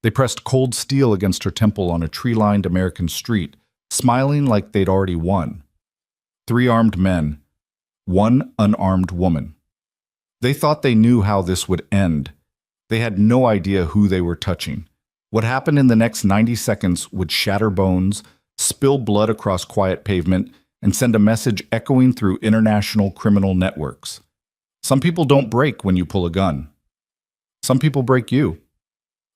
They pressed cold steel against her temple on a tree-lined American street, smiling like they'd already won. 3 armed men, 1 unarmed woman. They thought they knew how this would end. They had no idea who they were touching. What happened in the next 90 seconds would shatter bones, spill blood across quiet pavement, and send a message echoing through international criminal networks. Some people don't break when you pull a gun. Some people break you.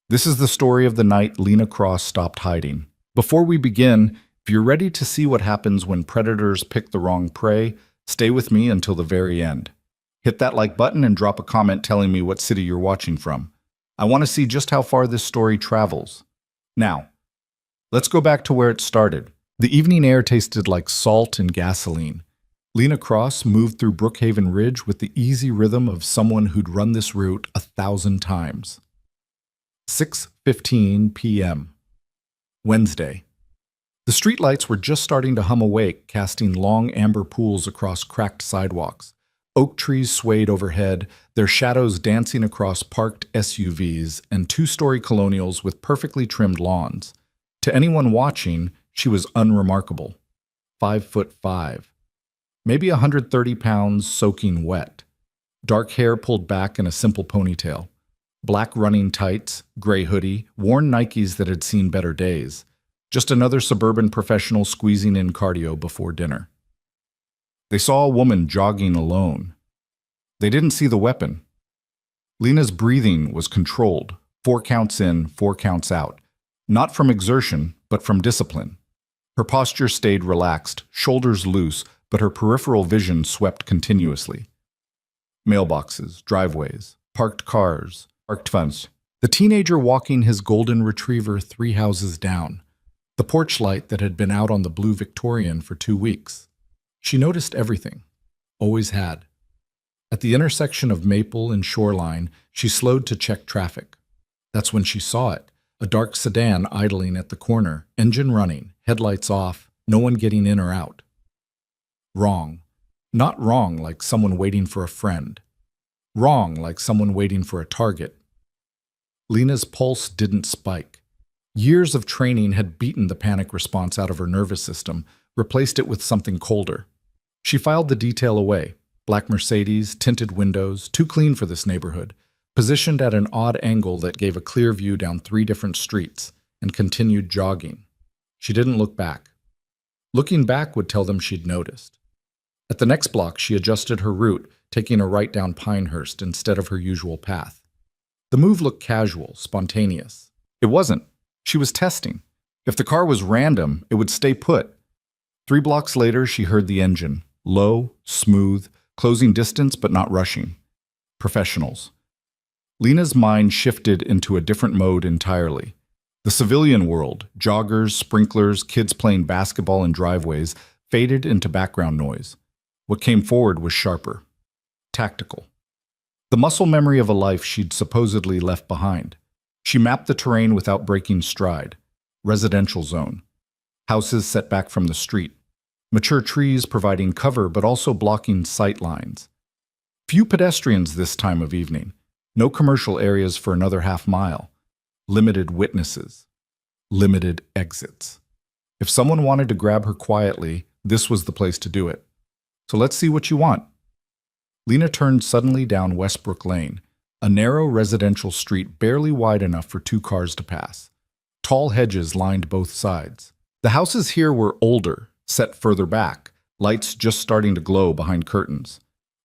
This is the story of the night Lena Cross stopped hiding. Before we begin, if you're ready to see what happens when predators pick the wrong prey, stay with me until the very end. Hit that like button and drop a comment telling me what city you're watching from. I want to see just how far this story travels. Now, let's go back to where it started. The evening air tasted like salt and gasoline. Lena Cross moved through Brookhaven Ridge with the easy rhythm of someone who'd run this route 1,000 times. 6:15 p.m. Wednesday. The streetlights were just starting to hum awake, casting long amber pools across cracked sidewalks. Oak trees swayed overhead, their shadows dancing across parked SUVs and 2-story colonials with perfectly trimmed lawns. To anyone watching, she was unremarkable. 5'5", maybe 130 pounds soaking wet. Dark hair pulled back in a simple ponytail. Black running tights, gray hoodie, worn Nikes that had seen better days. Just another suburban professional squeezing in cardio before dinner. They saw a woman jogging alone. They didn't see the weapon. Lena's breathing was controlled, 4 counts in, 4 counts out. Not from exertion, but from discipline. Her posture stayed relaxed, shoulders loose, but her peripheral vision swept continuously. Mailboxes, driveways, parked cars, parked funds. The teenager walking his golden retriever 3 houses down. The porch light that had been out on the blue Victorian for 2 weeks. She noticed everything. Always had. At the intersection of Maple and Shoreline, she slowed to check traffic. That's when she saw it. A dark sedan idling at the corner, engine running, headlights off, no one getting in or out. Wrong. Not wrong like someone waiting for a friend. Wrong like someone waiting for a target. Lena's pulse didn't spike. Years of training had beaten the panic response out of her nervous system, replaced it with something colder. She filed the detail away. Black Mercedes, tinted windows, too clean for this neighborhood, positioned at an odd angle that gave a clear view down 3 different streets, and continued jogging. She didn't look back. Looking back would tell them she'd noticed. At the next block, she adjusted her route, taking a right down Pinehurst instead of her usual path. The move looked casual, spontaneous. It wasn't. She was testing. If the car was random, it would stay put. 3 blocks later, she heard the engine. Low, smooth, closing distance but not rushing. Professionals. Lena's mind shifted into a different mode entirely. The civilian world, joggers, sprinklers, kids playing basketball in driveways, faded into background noise. What came forward was sharper. Tactical. The muscle memory of a life she'd supposedly left behind. She mapped the terrain without breaking stride. Residential zone. Houses set back from the street. Mature trees providing cover but also blocking sight lines. Few pedestrians this time of evening. No commercial areas for another half-mile. Limited witnesses. Limited exits. If someone wanted to grab her quietly, this was the place to do it. So let's see what you want. Lena turned suddenly down Westbrook Lane, a narrow residential street barely wide enough for 2 cars to pass. Tall hedges lined both sides. The houses here were older, set further back, lights just starting to glow behind curtains.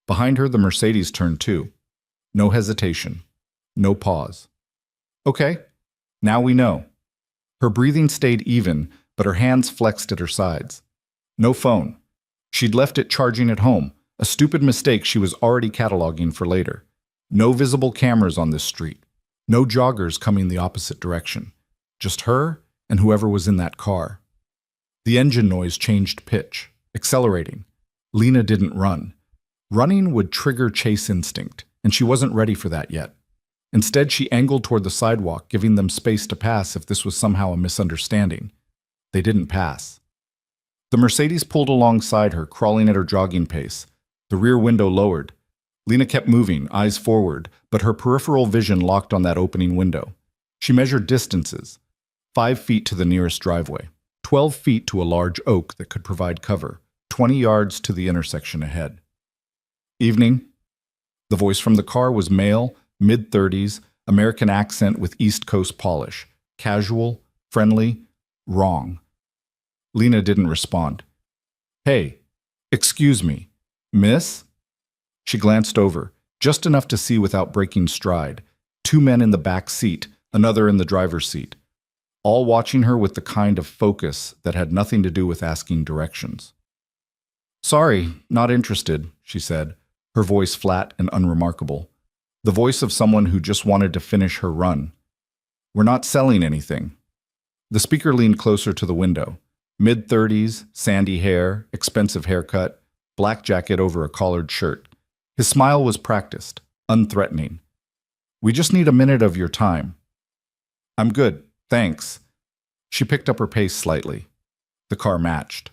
Behind her, the Mercedes turned too. No hesitation. No pause. Okay, now we know. Her breathing stayed even, but her hands flexed at her sides. No phone. She'd left it charging at home, a stupid mistake she was already cataloging for later. No visible cameras on this street. No joggers coming the opposite direction. Just her and whoever was in that car. The engine noise changed pitch, accelerating. Lena didn't run. Running would trigger chase instinct, and she wasn't ready for that yet. Instead, she angled toward the sidewalk, giving them space to pass if this was somehow a misunderstanding. They didn't pass. The Mercedes pulled alongside her, crawling at her jogging pace. The rear window lowered. Lena kept moving, eyes forward, but her peripheral vision locked on that opening window. She measured distances: 5 feet to the nearest driveway, 12 feet to a large oak that could provide cover, 20 yards to the intersection ahead. Evening. The voice from the car was male, mid-30s, American accent with East Coast polish. Casual, friendly, wrong. Lena didn't respond. "Hey, excuse me, miss?" She glanced over, just enough to see without breaking stride. 2 men in the back seat, another in the driver's seat, all watching her with the kind of focus that had nothing to do with asking directions. "Sorry, not interested," she said, her voice flat and unremarkable. The voice of someone who just wanted to finish her run. "We're not selling anything." The speaker leaned closer to the window. Mid-30s, sandy hair, expensive haircut, black jacket over a collared shirt. His smile was practiced, unthreatening. "We just need a minute of your time." "I'm good, thanks." She picked up her pace slightly. The car matched.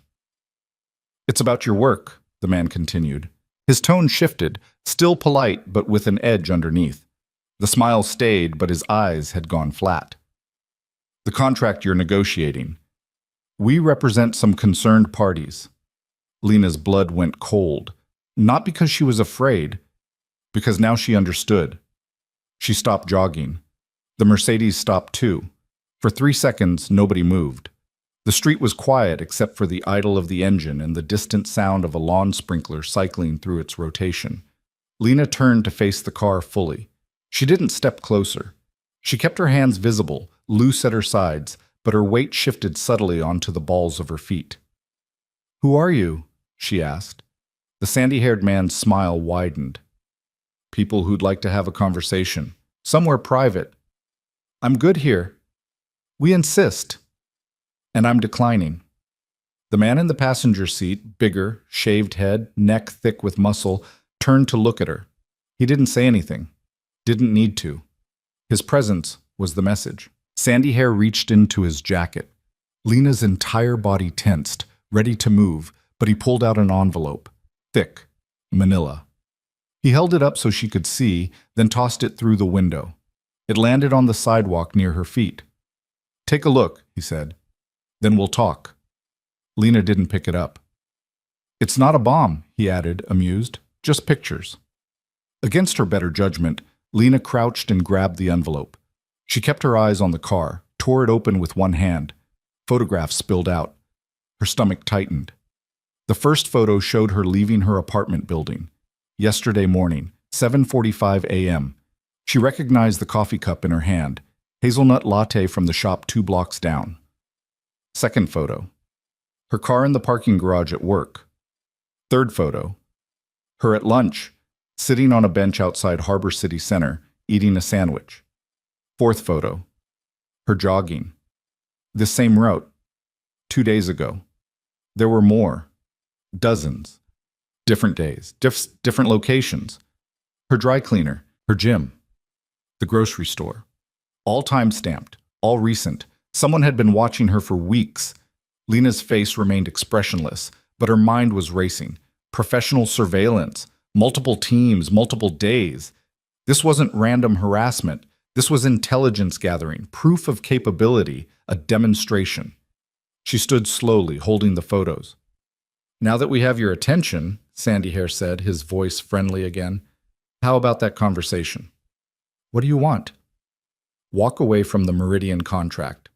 "It's about your work," the man continued. His tone shifted, still polite but with an edge underneath. The smile stayed, but his eyes had gone flat. "The contract you're negotiating. We represent some concerned parties." Lena's blood went cold, not because she was afraid, because now she understood. She stopped jogging. The Mercedes stopped too. For 3 seconds, nobody moved. The street was quiet except for the idle of the engine and the distant sound of a lawn sprinkler cycling through its rotation. Lena turned to face the car fully. She didn't step closer. She kept her hands visible, loose at her sides, but her weight shifted subtly onto the balls of her feet. "Who are you?" she asked. The sandy-haired man's smile widened. "People who'd like to have a conversation. Somewhere private." "I'm good here." "We insist." "And I'm declining." The man in the passenger seat, bigger, shaved head, neck thick with muscle, turned to look at her. He didn't say anything. Didn't need to. His presence was the message. Sandy hair reached into his jacket. Lena's entire body tensed, ready to move, but he pulled out an envelope. Thick. Manila. He held it up so she could see, then tossed it through the window. It landed on the sidewalk near her feet. "Take a look," he said. "Then we'll talk." Lena didn't pick it up. "It's not a bomb," he added, amused. "Just pictures." Against her better judgment, Lena crouched and grabbed the envelope. She kept her eyes on the car, tore it open with one hand. Photographs spilled out. Her stomach tightened. The first photo showed her leaving her apartment building. Yesterday morning, 7:45 a.m. She recognized the coffee cup in her hand, hazelnut latte from the shop 2 blocks down. Second photo. Her car in the parking garage at work. Third photo. Her at lunch, sitting on a bench outside Harbor City Center, eating a sandwich. Fourth photo. Her jogging. This same route. 2 days ago. There were more. Dozens. Different days. Different locations. Her dry cleaner. Her gym. The grocery store. All time-stamped. All recent. Someone had been watching her for weeks. Lena's face remained expressionless, but her mind was racing. Professional surveillance. Multiple teams, multiple days. This wasn't random harassment. This was intelligence gathering, proof of capability, a demonstration. She stood slowly, holding the photos. "Now that we have your attention," Sandy Hair said, his voice friendly again, "how about that conversation?" "What do you want?" "Walk away from the Meridian contract."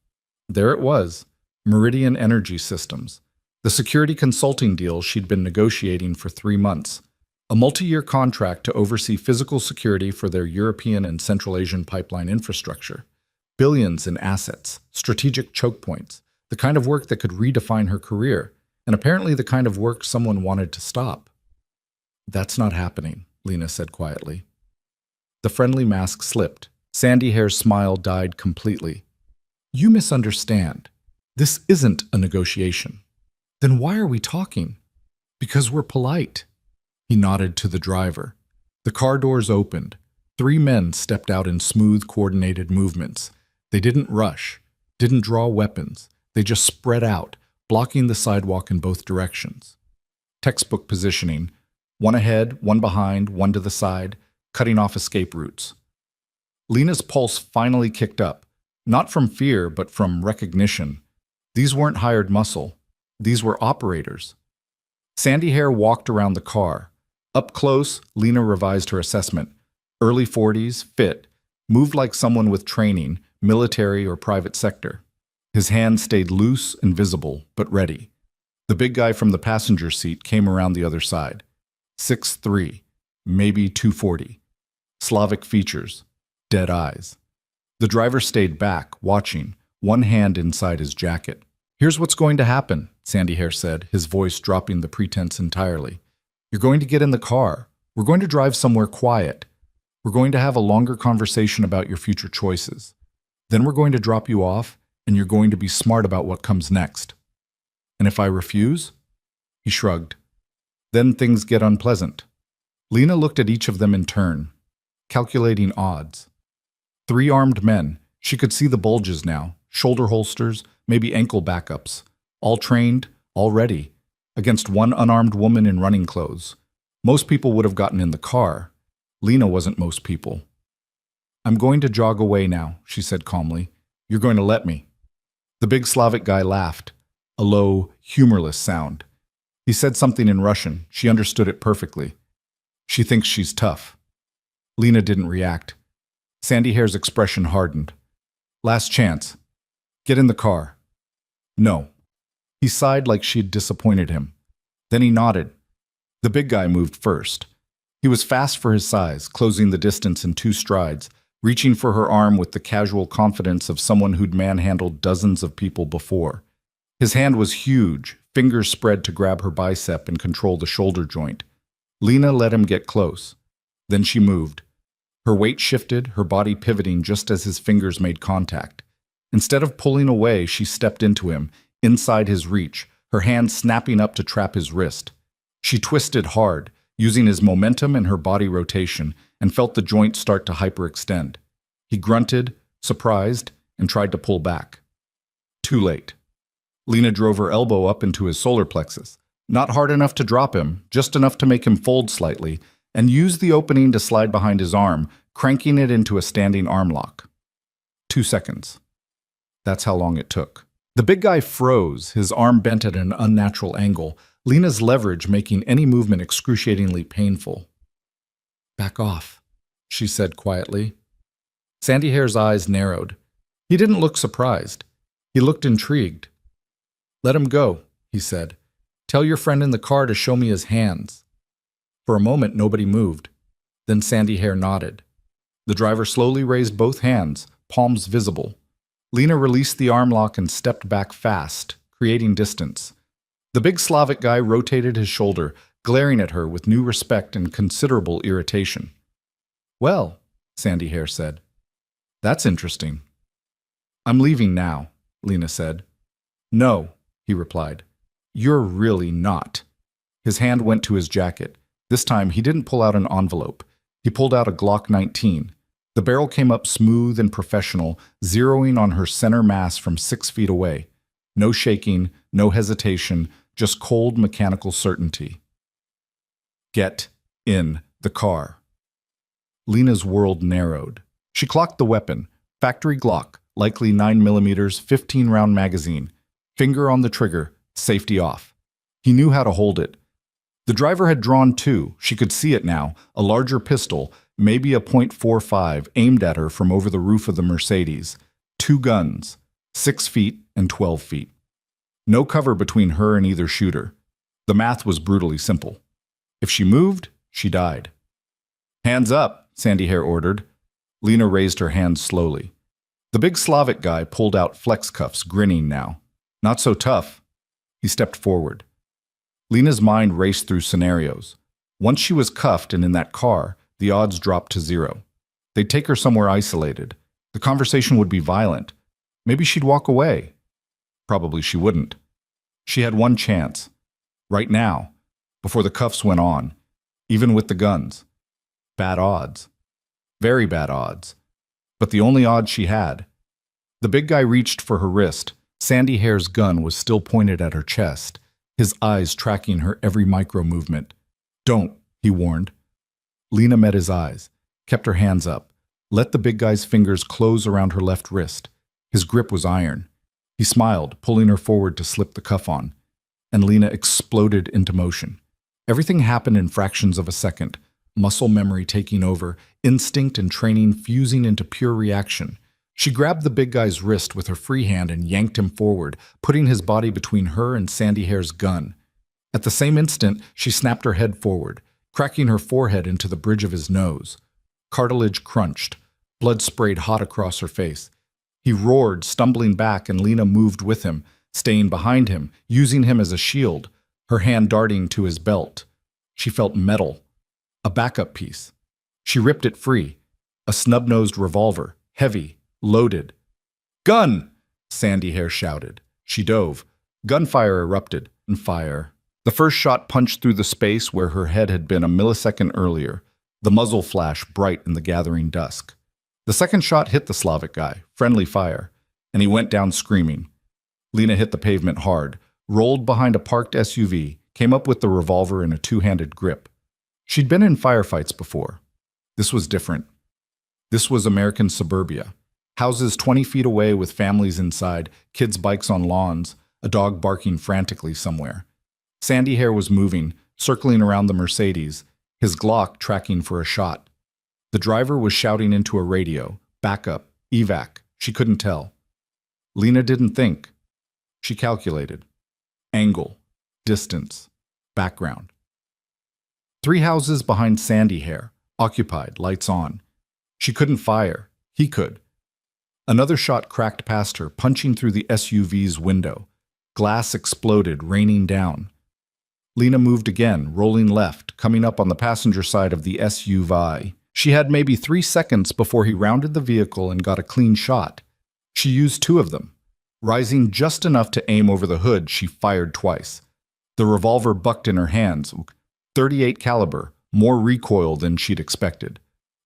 There it was, Meridian Energy Systems, the security consulting deal she'd been negotiating for 3 months. A multi-year contract to oversee physical security for their European and Central Asian pipeline infrastructure. Billions in assets, strategic choke points, the kind of work that could redefine her career, and apparently the kind of work someone wanted to stop. "That's not happening," Lena said quietly. The friendly mask slipped. Sandy Hair's smile died completely. "You misunderstand. This isn't a negotiation." "Then why are we talking?" "Because we're polite." He nodded to the driver. The car doors opened. 3 men stepped out in smooth, coordinated movements. They didn't rush, didn't draw weapons. They just spread out, blocking the sidewalk in both directions. Textbook positioning, one ahead, one behind, one to the side, cutting off escape routes. Lena's pulse finally kicked up. Not from fear, but from recognition. These weren't hired muscle. These were operators. Sandy Hair walked around the car. Up close, Lena revised her assessment. Early 40s, fit, moved like someone with training, military or private sector. His hand stayed loose and visible, but ready. The big guy from the passenger seat came around the other side. 6'3", maybe 240. Slavic features, dead eyes. The driver stayed back, watching, one hand inside his jacket. "Here's what's going to happen," Sandy Hair said, his voice dropping the pretense entirely. "You're going to get in the car. We're going to drive somewhere quiet. We're going to have a longer conversation about your future choices. Then we're going to drop you off, and you're going to be smart about what comes next. And if I refuse?" He shrugged. "Then things get unpleasant." Lena looked at each of them in turn, calculating odds. 3 armed men. She could see the bulges now, shoulder holsters, maybe ankle backups. All trained, all ready, against 1 unarmed woman in running clothes. Most people would have gotten in the car. Lena wasn't most people. "I'm going to jog away now," she said calmly. "You're going to let me." The big Slavic guy laughed, a low, humorless sound. He said something in Russian. She understood it perfectly. "She thinks she's tough." Lena didn't react. Sandy Hair's expression hardened. "Last chance. Get in the car." "No." He sighed like she'd disappointed him. Then he nodded. The big guy moved first. He was fast for his size, closing the distance in 2 strides, reaching for her arm with the casual confidence of someone who'd manhandled dozens of people before. His hand was huge, fingers spread to grab her bicep and control the shoulder joint. Lena let him get close. Then she moved. Her weight shifted, her body pivoting just as his fingers made contact. Instead of pulling away, she stepped into him, inside his reach, her hand snapping up to trap his wrist. She twisted hard, using his momentum and her body rotation, and felt the joint start to hyperextend. He grunted, surprised, and tried to pull back. Too late. Lena drove her elbow up into his solar plexus, not hard enough to drop him, just enough to make him fold slightly, and used the opening to slide behind his arm, cranking it into a standing arm lock. 2 seconds. That's how long it took. The big guy froze, his arm bent at an unnatural angle, Lena's leverage making any movement excruciatingly painful. "Back off," she said quietly. Sandy Hair's eyes narrowed. He didn't look surprised. He looked intrigued. "Let him go," he said. "Tell your friend in the car to show me his hands." For a moment, nobody moved. Then Sandy Hair nodded. The driver slowly raised both hands, palms visible. Lena released the arm lock and stepped back fast, creating distance. The big Slavic guy rotated his shoulder, glaring at her with new respect and considerable irritation. "Well," Sandy Hair said. "That's interesting." "I'm leaving now," Lena said. "No," he replied. "You're really not." His hand went to his jacket. This time, he didn't pull out an envelope. He pulled out a Glock 19. The barrel came up smooth and professional, zeroing on her center mass from 6 feet away. No shaking, no hesitation, just cold mechanical certainty. "Get in the car." Lena's world narrowed. She clocked the weapon. Factory Glock, likely 9mm, 15-round magazine. Finger on the trigger, safety off. He knew how to hold it. The driver had drawn 2. She could see it now, a larger pistol, maybe a .45, aimed at her from over the roof of the Mercedes. 2 guns, 6 feet and 12 feet. No cover between her and either shooter. The math was brutally simple. If she moved, she died. "Hands up," Sandy Hair ordered. Lena raised her hands slowly. The big Slavic guy pulled out flex cuffs, grinning now. "Not so tough." He stepped forward. Lena's mind raced through scenarios. Once she was cuffed and in that car, the odds dropped to 0. They'd take her somewhere isolated. The conversation would be violent. Maybe she'd walk away. Probably she wouldn't. She had one chance. Right now, before the cuffs went on, even with the guns. Bad odds. Very bad odds. But the only odds she had. The big guy reached for her wrist. Sandy Hair's gun was still pointed at her chest, his eyes tracking her every micro-movement. "Don't," he warned. Lena met his eyes, kept her hands up, let the big guy's fingers close around her left wrist. His grip was iron. He smiled, pulling her forward to slip the cuff on, and Lena exploded into motion. Everything happened in fractions of a second, muscle memory taking over, instinct and training fusing into pure reaction. She grabbed the big guy's wrist with her free hand and yanked him forward, putting his body between her and Sandy Hair's gun. At the same instant, she snapped her head forward, cracking her forehead into the bridge of his nose. Cartilage crunched. Blood sprayed hot across her face. He roared, stumbling back, and Lena moved with him, staying behind him, using him as a shield, her hand darting to his belt. She felt metal. A backup piece. She ripped it free. A snub-nosed revolver, heavy, loaded. "Gun!" Sandy Hair shouted. She dove. Gunfire erupted. And fire. The first shot punched through the space where her head had been a millisecond earlier, the muzzle flash bright in the gathering dusk. The second shot hit the Slavic guy, friendly fire, and he went down screaming. Lena hit the pavement hard, rolled behind a parked SUV, came up with the revolver in a two-handed grip. She'd been in firefights before. This was different. This was American suburbia. Houses 20 feet away with families inside, kids' bikes on lawns, a dog barking frantically somewhere. Sandy Hair was moving, circling around the Mercedes, his Glock tracking for a shot. The driver was shouting into a radio, backup, evac, she couldn't tell. Lena didn't think. She calculated. Angle, distance, background. 3 houses behind Sandy Hair, occupied, lights on. She couldn't fire. He could. Another shot cracked past her, punching through the SUV's window. Glass exploded, raining down. Lena moved again, rolling left, coming up on the passenger side of the SUV. She had maybe 3 seconds before he rounded the vehicle and got a clean shot. She used 2 of them. Rising just enough to aim over the hood, she fired twice. The revolver bucked in her hands. 38 caliber, more recoil than she'd expected.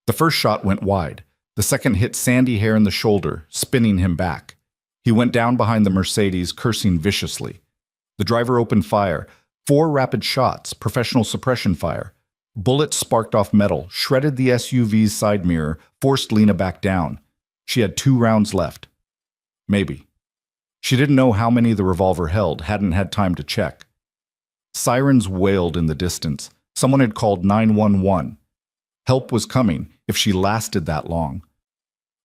The first shot went wide. The second hit Sandy Hair in the shoulder, spinning him back. He went down behind the Mercedes, cursing viciously. The driver opened fire. 4 rapid shots, professional suppression fire. Bullets sparked off metal, shredded the SUV's side mirror, forced Lena back down. She had 2 rounds left. Maybe. She didn't know how many the revolver held, hadn't had time to check. Sirens wailed in the distance. Someone had called 911. Help was coming, if she lasted that long.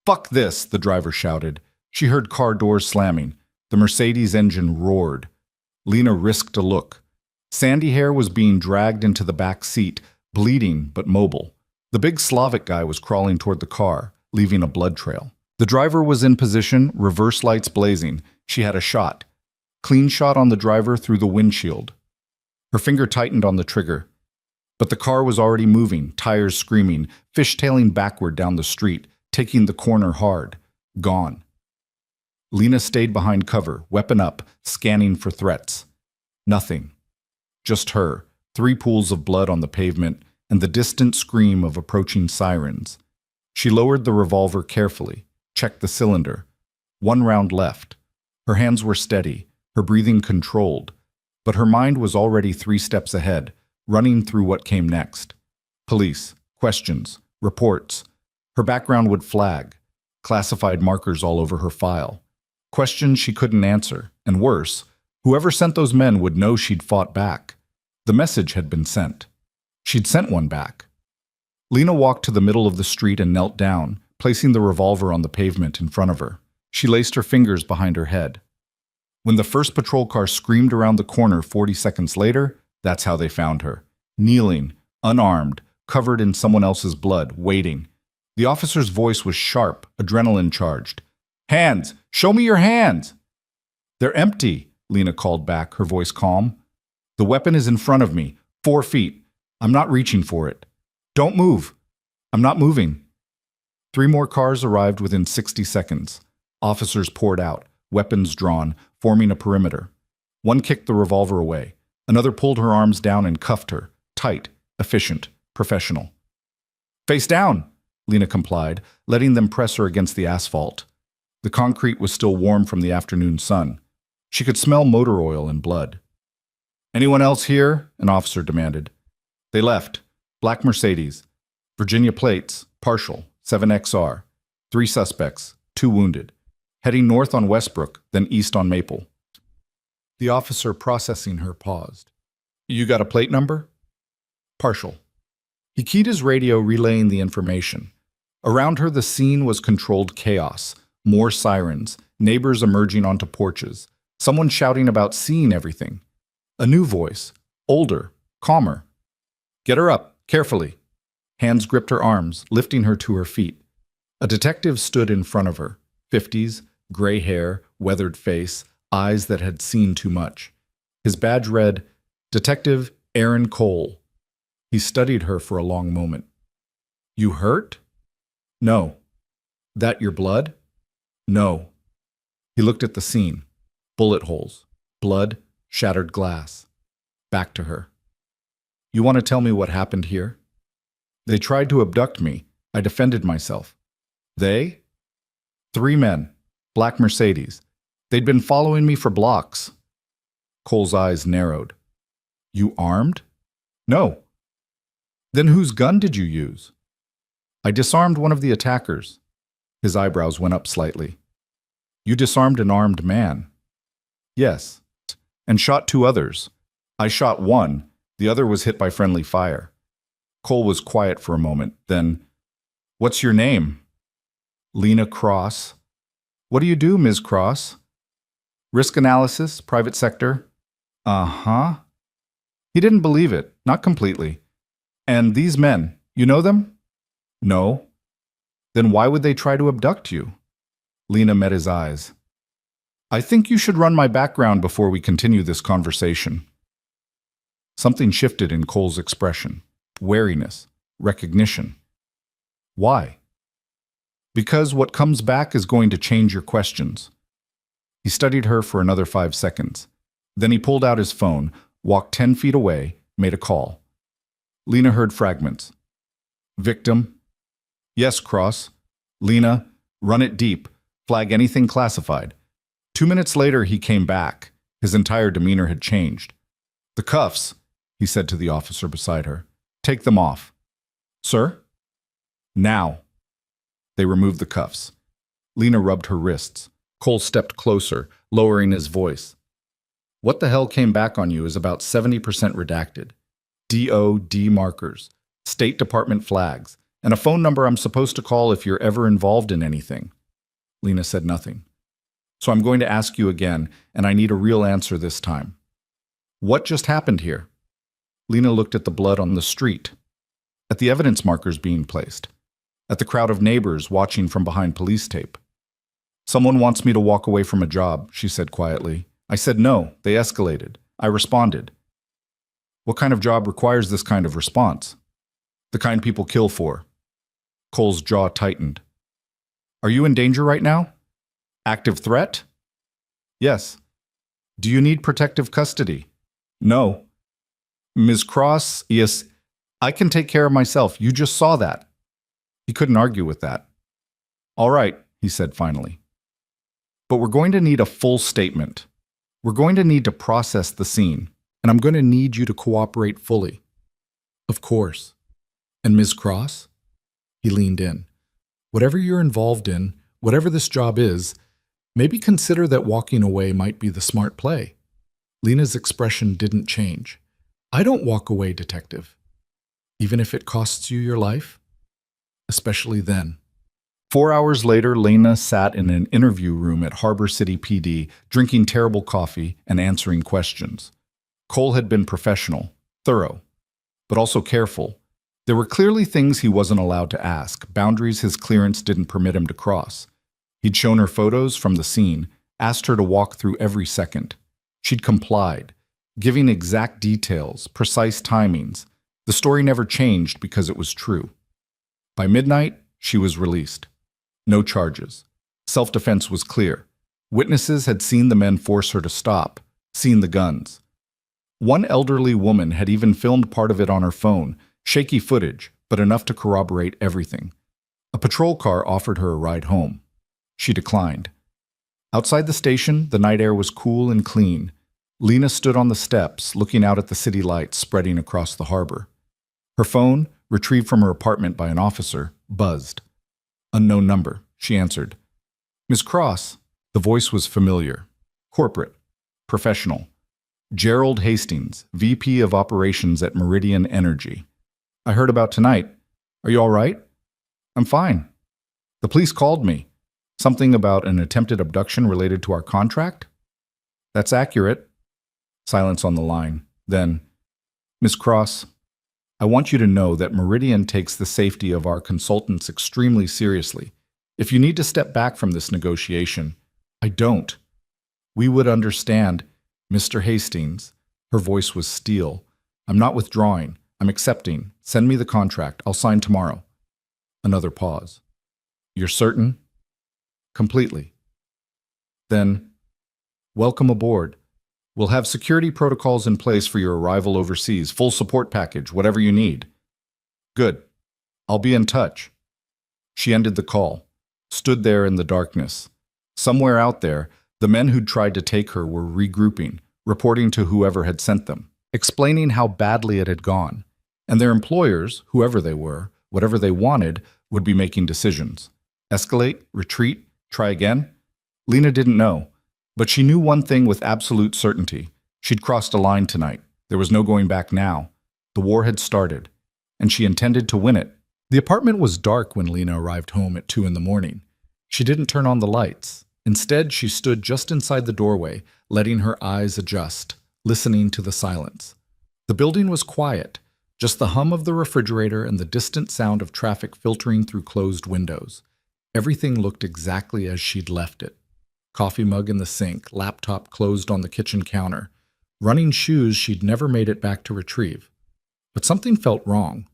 "Fuck this," the driver shouted. She heard car doors slamming. The Mercedes engine roared. Lena risked a look. Sandy Hair was being dragged into the back seat, bleeding but mobile. The big Slavic guy was crawling toward the car, leaving a blood trail. The driver was in position, reverse lights blazing. She had a shot. Clean shot on the driver through the windshield. Her finger tightened on the trigger. But the car was already moving, tires screaming, fishtailing backward down the street, taking the corner hard. Gone. Lena stayed behind cover, weapon up, scanning for threats. Nothing. Just her, 3 pools of blood on the pavement, and the distant scream of approaching sirens. She lowered the revolver carefully, checked the cylinder. 1 round left. Her hands were steady, her breathing controlled, but her mind was already 3 steps ahead, running through what came next. Police, questions, reports. Her background would flag, classified markers all over her file. Questions she couldn't answer, and worse, whoever sent those men would know she'd fought back. The message had been sent. She'd sent one back. Lena walked to the middle of the street and knelt down, placing the revolver on the pavement in front of her. She laced her fingers behind her head. When the first patrol car screamed around the corner 40 seconds later, that's how they found her. Kneeling, unarmed, covered in someone else's blood, waiting. The officer's voice was sharp, adrenaline charged. "Hands! Show me your hands!" "They're empty," Lena called back, her voice calm. "The weapon is in front of me, 4 feet. I'm not reaching for it. Don't move. I'm not moving." 3 more cars arrived within 60 seconds. Officers poured out, weapons drawn, forming a perimeter. One kicked the revolver away. Another pulled her arms down and cuffed her, tight, efficient, professional. "Face down," Lena complied, letting them press her against the asphalt. The concrete was still warm from the afternoon sun. She could smell motor oil and blood. "Anyone else here?" an officer demanded. They left. Black Mercedes. Virginia plates, partial, 7XR. 3 suspects, 2 wounded. heading north on Westbrook, then east on Maple. The officer processing her paused. You got a plate number? Partial. He keyed his radio, relaying the information. Around her, the scene was controlled chaos. More sirens, neighbors emerging onto porches, someone shouting about seeing everything. A new voice, older, calmer. Get her up, carefully. Hands gripped her arms, lifting her to her feet. A detective stood in front of her, 50s, gray hair, weathered face, eyes that had seen too much. His badge read, Detective Aaron Cole. He studied her for a long moment. You hurt? No. That your blood? No. He looked at the scene. Bullet holes, blood, shattered glass. Back to her. You want to tell me what happened here? They tried to abduct me. I defended myself. They? 3 men. Black Mercedes. They'd been following me for blocks. Cole's eyes narrowed. You armed? No. Then whose gun did you use? I disarmed one of the attackers. His eyebrows went up slightly. You disarmed an armed man? Yes. And shot 2 others. I shot one. The other was hit by friendly fire. Cole was quiet for a moment. Then, what's your name? Lena Cross. What do you do, Ms. Cross? Risk analysis, private sector. Uh-huh. He didn't believe it, not completely. And these men, you know them? No. Then why would they try to abduct you? Lena met his eyes. I think you should run my background before we continue this conversation. Something shifted in Cole's expression. Wariness, recognition. Why? Because what comes back is going to change your questions. He studied her for another 5 seconds. Then he pulled out his phone, walked 10 feet away, made a call. Lena heard fragments. Victim. Yes, Cross. Lena, run it deep. Flag anything classified. 2 minutes later, he came back. His entire demeanor had changed. The cuffs, he said to the officer beside her. Take them off. Sir? Now. They removed the cuffs. Lena rubbed her wrists. Cole stepped closer, lowering his voice. What the hell came back on you is about 70% redacted. DOD markers, State Department flags, and a phone number I'm supposed to call if you're ever involved in anything. Lena said nothing. So I'm going to ask you again, and I need a real answer this time. What just happened here? Lena looked at the blood on the street, at the evidence markers being placed, at the crowd of neighbors watching from behind police tape. Someone wants me to walk away from a job, she said quietly. I said no. They escalated. I responded. What kind of job requires this kind of response? The kind people kill for. Cole's jaw tightened. Are you in danger right now? Active threat? Yes. Do you need protective custody? No. Ms. Cross, yes, I can take care of myself. You just saw that. He couldn't argue with that. All right, he said finally. But we're going to need a full statement. We're going to need to process the scene, and I'm going to need you to cooperate fully. Of course. And Ms. Cross? He leaned in. Whatever you're involved in, whatever this job is, maybe consider that walking away might be the smart play. Lena's expression didn't change. I don't walk away, detective. Even if it costs you your life? Especially then. 4 hours later, Lena sat in an interview room at Harbor City PD, drinking terrible coffee and answering questions. Cole had been professional, thorough, but also careful. There were clearly things he wasn't allowed to ask, boundaries his clearance didn't permit him to cross. He'd shown her photos from the scene, asked her to walk through every second. She'd complied, giving exact details, precise timings. The story never changed because it was true. By midnight, she was released. No charges. Self-defense was clear. Witnesses had seen the men force her to stop, seen the guns. One elderly woman had even filmed part of it on her phone, shaky footage, but enough to corroborate everything. A patrol car offered her a ride home. She declined. Outside the station, the night air was cool and clean. Lena stood on the steps, looking out at the city lights spreading across the harbor. Her phone, retrieved from her apartment by an officer, buzzed. Unknown number, she answered. Ms. Cross, The voice was familiar. Corporate. Professional. Gerald Hastings, VP of Operations at Meridian Energy. I heard about tonight. Are you all right? I'm fine. The police called me. Something about an attempted abduction related to our contract? That's accurate. Silence on the line. Then, Miss Cross, I want you to know that Meridian takes the safety of our consultants extremely seriously. If you need to step back from this negotiation, I don't. We would understand, Mr. Hastings. Her voice was steel. I'm not withdrawing. I'm accepting. Send me the contract. I'll sign tomorrow. Another pause. You're certain? Completely. Then, welcome aboard. We'll have security protocols in place for your arrival overseas, full support package, whatever you need. Good. I'll be in touch. She ended the call, stood there in the darkness. Somewhere out there, the men who'd tried to take her were regrouping, reporting to whoever had sent them, explaining how badly it had gone. And their employers, whoever they were, whatever they wanted, would be making decisions. Escalate, retreat, try again? Lena didn't know. But she knew one thing with absolute certainty. She'd crossed a line tonight. There was no going back now. The war had started, and she intended to win it. The apartment was dark when Lena arrived home at 2 in the morning. She didn't turn on the lights. Instead, she stood just inside the doorway, letting her eyes adjust, listening to the silence. The building was quiet, just the hum of the refrigerator and the distant sound of traffic filtering through closed windows. Everything looked exactly as she'd left it. Coffee mug in the sink, laptop closed on the kitchen counter, running shoes she'd never made it back to retrieve. But something felt wrong.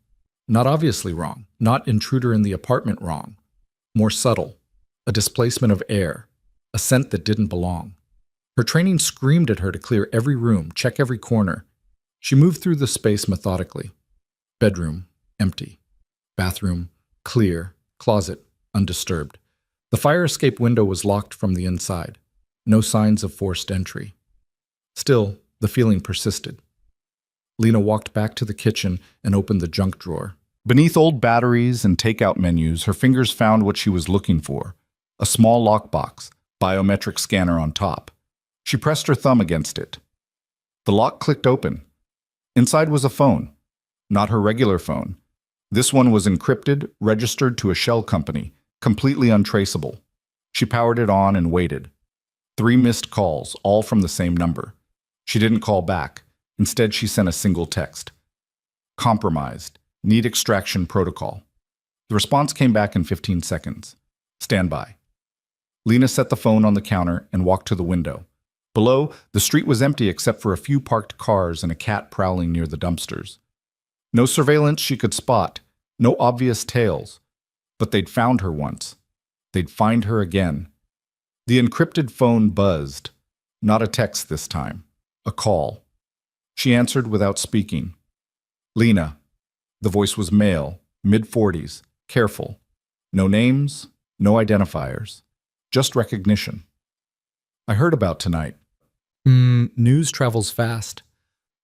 Not obviously wrong, not intruder in the apartment wrong. More subtle, a displacement of air, a scent that didn't belong. Her training screamed at her to clear every room, check every corner. She moved through the space methodically. Bedroom, empty. Bathroom, clear. Closet, undisturbed. The fire escape window was locked from the inside. No signs of forced entry. Still, the feeling persisted. Lena walked back to the kitchen and opened the junk drawer. Beneath old batteries and takeout menus, her fingers found what she was looking for. A small lockbox, biometric scanner on top. She pressed her thumb against it. The lock clicked open. Inside was a phone. Not her regular phone. This one was encrypted, registered to a shell company, completely untraceable. She powered it on and waited. 3 missed calls, all from the same number. She didn't call back. Instead, she sent a single text. Compromised. Need extraction protocol. The response came back in 15 seconds. Stand by. Lena set the phone on the counter and walked to the window. Below, the street was empty except for a few parked cars and a cat prowling near the dumpsters. No surveillance she could spot. No obvious tails. But they'd found her once. They'd find her again. The encrypted phone buzzed. Not a text this time. A call. She answered without speaking. Lena. The voice was male, mid-40s, careful. No names, no identifiers. Just recognition. I heard about tonight. News travels fast.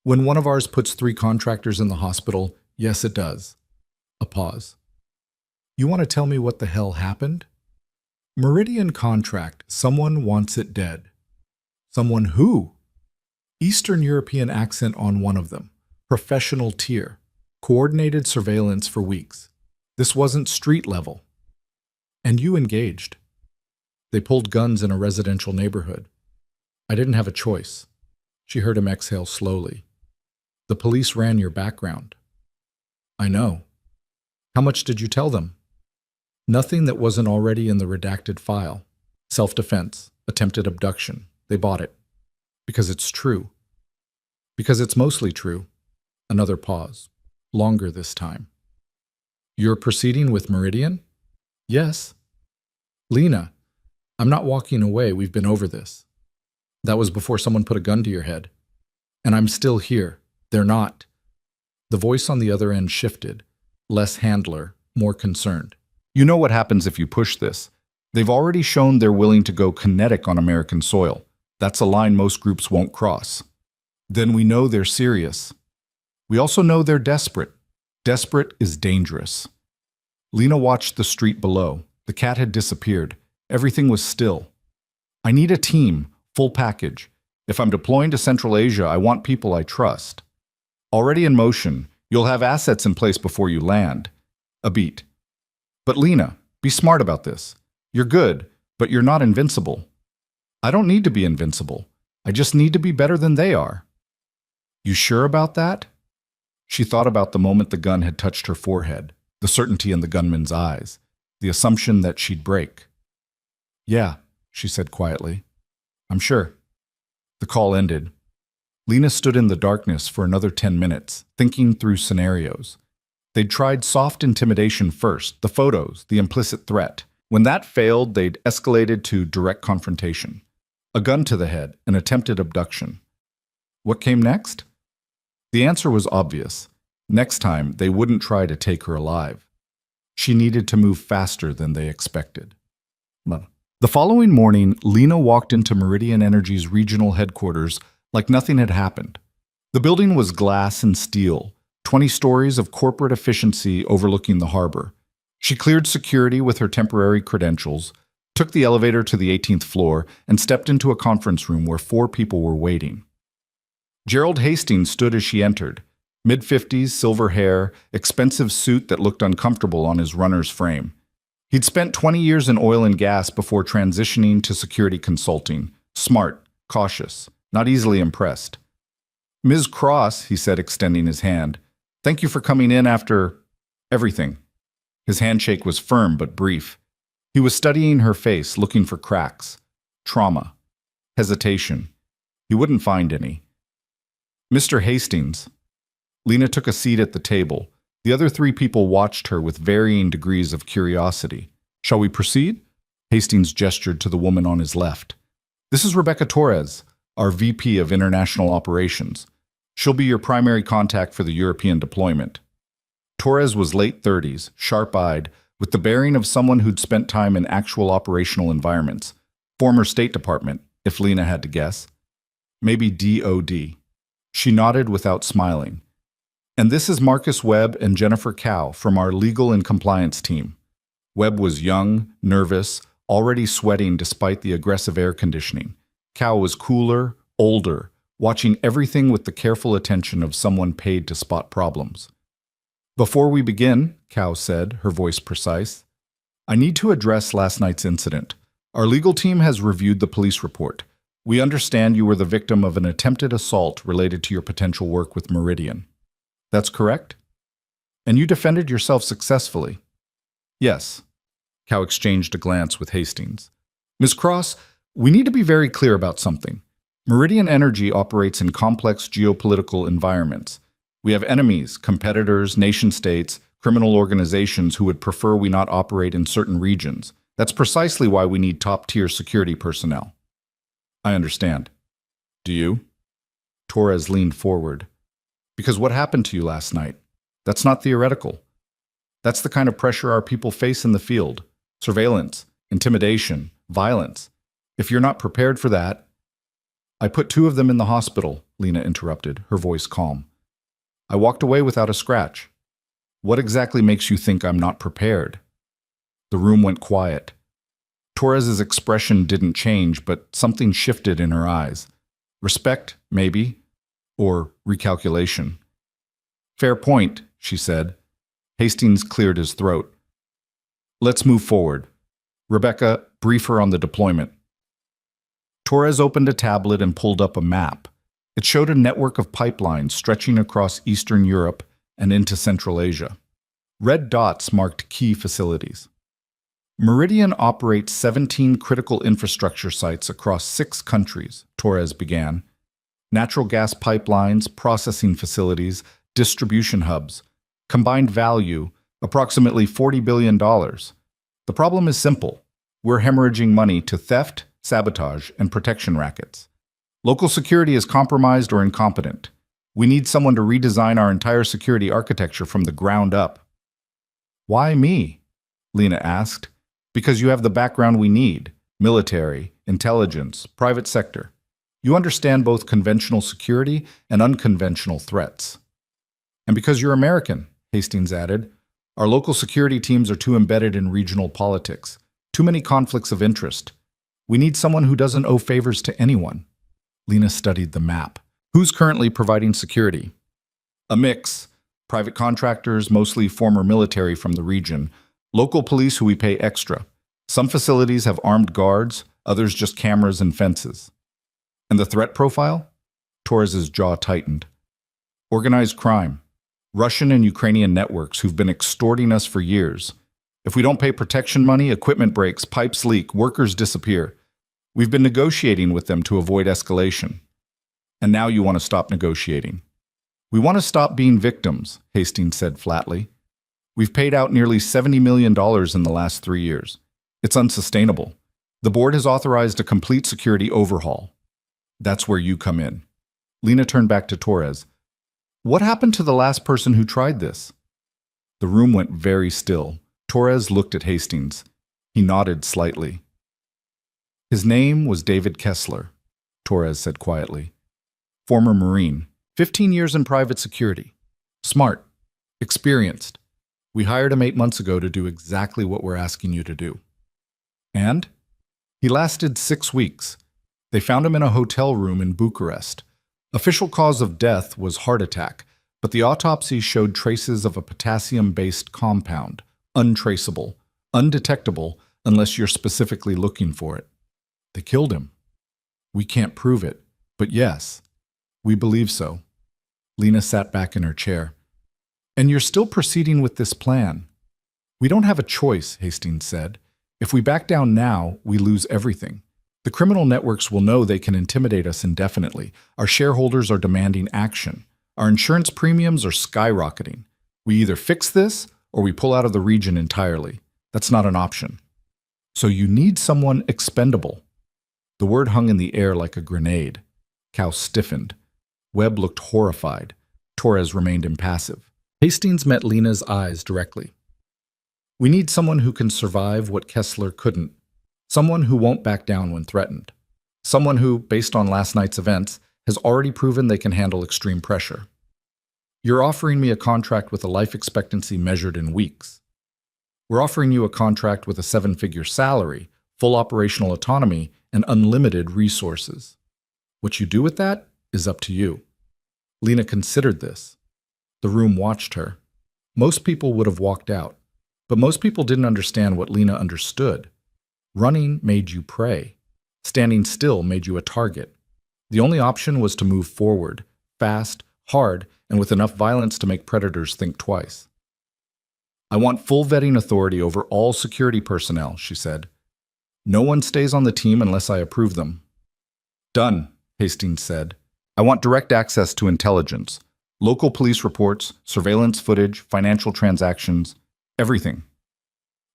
When one of ours puts 3 contractors in the hospital, yes, it does. A pause. You want to tell me what the hell happened? Meridian contract. Someone wants it dead. Someone who? Eastern European accent on one of them. Professional tier. Coordinated surveillance for weeks. This wasn't street level. And you engaged. They pulled guns in a residential neighborhood. I didn't have a choice. She heard him exhale slowly. The police ran your background. I know. How much did you tell them? Nothing that wasn't already in the redacted file. Self-defense, attempted abduction. They bought it. Because it's true. Because it's mostly true. Another pause. Longer this time. You're proceeding with Meridian? Yes. Lena, I'm not walking away. We've been over this. That was before someone put a gun to your head. And I'm still here. They're not. The voice on the other end shifted. Less handler, more concerned. You know what happens if you push this. They've already shown they're willing to go kinetic on American soil. That's a line most groups won't cross. Then we know they're serious. We also know they're desperate. Desperate is dangerous. Lena watched the street below. The cat had disappeared. Everything was still. I need a team, full package. If I'm deploying to Central Asia, I want people I trust. Already in motion, you'll have assets in place before you land. A beat. But Lena, be smart about this. You're good, but you're not invincible. I don't need to be invincible. I just need to be better than they are. You sure about that? She thought about the moment the gun had touched her forehead, the certainty in the gunman's eyes, the assumption that she'd break. Yeah, she said quietly. I'm sure. The call ended. Lena stood in the darkness for another 10 minutes, thinking through scenarios. They'd tried soft intimidation first, the photos, the implicit threat. When that failed, they'd escalated to direct confrontation. A gun to the head, an attempted abduction. What came next? The answer was obvious. Next time, they wouldn't try to take her alive. She needed to move faster than they expected. The following morning, Lena walked into Meridian Energy's regional headquarters like nothing had happened. The building was glass and steel, 20 stories of corporate efficiency overlooking the harbor. She cleared security with her temporary credentials, took the elevator to the 18th floor, and stepped into a conference room where 4 people were waiting. Gerald Hastings stood as she entered, mid-50s, silver hair, expensive suit that looked uncomfortable on his runner's frame. He'd spent 20 years in oil and gas before transitioning to security consulting. Smart, cautious, not easily impressed. Ms. Cross, he said, extending his hand, thank you for coming in after everything. His handshake was firm but brief. He was studying her face, looking for cracks, trauma, hesitation. He wouldn't find any. Mr. Hastings. Lena took a seat at the table. The other 3 people watched her with varying degrees of curiosity. Shall we proceed? Hastings gestured to the woman on his left. This is Rebecca Torres, our VP of International Operations. She'll be your primary contact for the European deployment. Torres was late 30s, sharp-eyed, with the bearing of someone who'd spent time in actual operational environments. Former State Department, if Lena had to guess. Maybe DOD. She nodded without smiling. And this is Marcus Webb and Jennifer Cow from our legal and compliance team. Webb was young, nervous, already sweating despite the aggressive air conditioning. Cow was cooler, older, watching everything with the careful attention of someone paid to spot problems. Before we begin, Cow said, her voice precise, I need to address last night's incident. Our legal team has reviewed the police report. We understand you were the victim of an attempted assault related to your potential work with Meridian. That's correct? And you defended yourself successfully? Yes. Cow exchanged a glance with Hastings. Ms. Cross, we need to be very clear about something. Meridian Energy operates in complex geopolitical environments. We have enemies, competitors, nation-states, criminal organizations who would prefer we not operate in certain regions. That's precisely why we need top-tier security personnel. I understand. Do you? Torres leaned forward. Because what happened to you last night? That's not theoretical. That's the kind of pressure our people face in the field. Surveillance, intimidation, violence. If you're not prepared for that... I put 2 of them in the hospital, Lena interrupted, her voice calm. I walked away without a scratch. What exactly makes you think I'm not prepared? The room went quiet. Torres's expression didn't change, but something shifted in her eyes. Respect, maybe, or recalculation. Fair point, she said. Hastings cleared his throat. Let's move forward. Rebecca, brief her on the deployment. Torres opened a tablet and pulled up a map. It showed a network of pipelines stretching across Eastern Europe and into Central Asia. Red dots marked key facilities. Meridian operates 17 critical infrastructure sites across 6 countries, Torres began. Natural gas pipelines, processing facilities, distribution hubs. Combined value, approximately $40 billion. The problem is simple. We're hemorrhaging money to theft, sabotage, and protection rackets. Local security is compromised or incompetent. We need someone to redesign our entire security architecture from the ground up. Why me? Lena asked. Because you have the background we need. Military, intelligence, private sector. You understand both conventional security and unconventional threats. And because you're American, Hastings added, our local security teams are too embedded in regional politics. Too many conflicts of interest. We need someone who doesn't owe favors to anyone. Lena studied the map. Who's currently providing security? A mix. Private contractors, mostly former military from the region. Local police who we pay extra. Some facilities have armed guards, others just cameras and fences. And the threat profile? Torres's jaw tightened. Organized crime. Russian and Ukrainian networks who've been extorting us for years. If we don't pay protection money, equipment breaks, pipes leak, workers disappear. We've been negotiating with them to avoid escalation. And now you want to stop negotiating. We want to stop being victims, Hastings said flatly. We've paid out nearly $70 million in the last 3 years. It's unsustainable. The board has authorized a complete security overhaul. That's where you come in. Lena turned back to Torres. What happened to the last person who tried this? The room went very still. Torres looked at Hastings. He nodded slightly. His name was David Kessler, Torres said quietly. Former Marine, 15 years in private security. Smart, experienced. We hired him 8 months ago to do exactly what we're asking you to do. And? He lasted 6 weeks. They found him in a hotel room in Bucharest. Official cause of death was heart attack, but the autopsy showed traces of a potassium-based compound, untraceable, undetectable unless you're specifically looking for it. They killed him. We can't prove it, but yes, we believe so. Lena sat back in her chair. And you're still proceeding with this plan. We don't have a choice, Hastings said. If we back down now, we lose everything. The criminal networks will know they can intimidate us indefinitely. Our shareholders are demanding action. Our insurance premiums are skyrocketing. We either fix this or we pull out of the region entirely. That's not an option. So you need someone expendable. The word hung in the air like a grenade. Cow stiffened. Webb looked horrified. Torres remained impassive. Hastings met Lena's eyes directly. We need someone who can survive what Kessler couldn't. Someone who won't back down when threatened. Someone who, based on last night's events, has already proven they can handle extreme pressure. You're offering me a contract with a life expectancy measured in weeks. We're offering you a contract with a 7-figure salary, full operational autonomy, and unlimited resources. What you do with that is up to you. Lena considered this. The room watched her. Most people would have walked out, but most people didn't understand what Lena understood. Running made you prey. Standing still made you a target. The only option was to move forward, fast, hard, and with enough violence to make predators think twice. I want full vetting authority over all security personnel, she said. No one stays on the team unless I approve them. Done, Hastings said. I want direct access to intelligence, local police reports, surveillance footage, financial transactions, everything.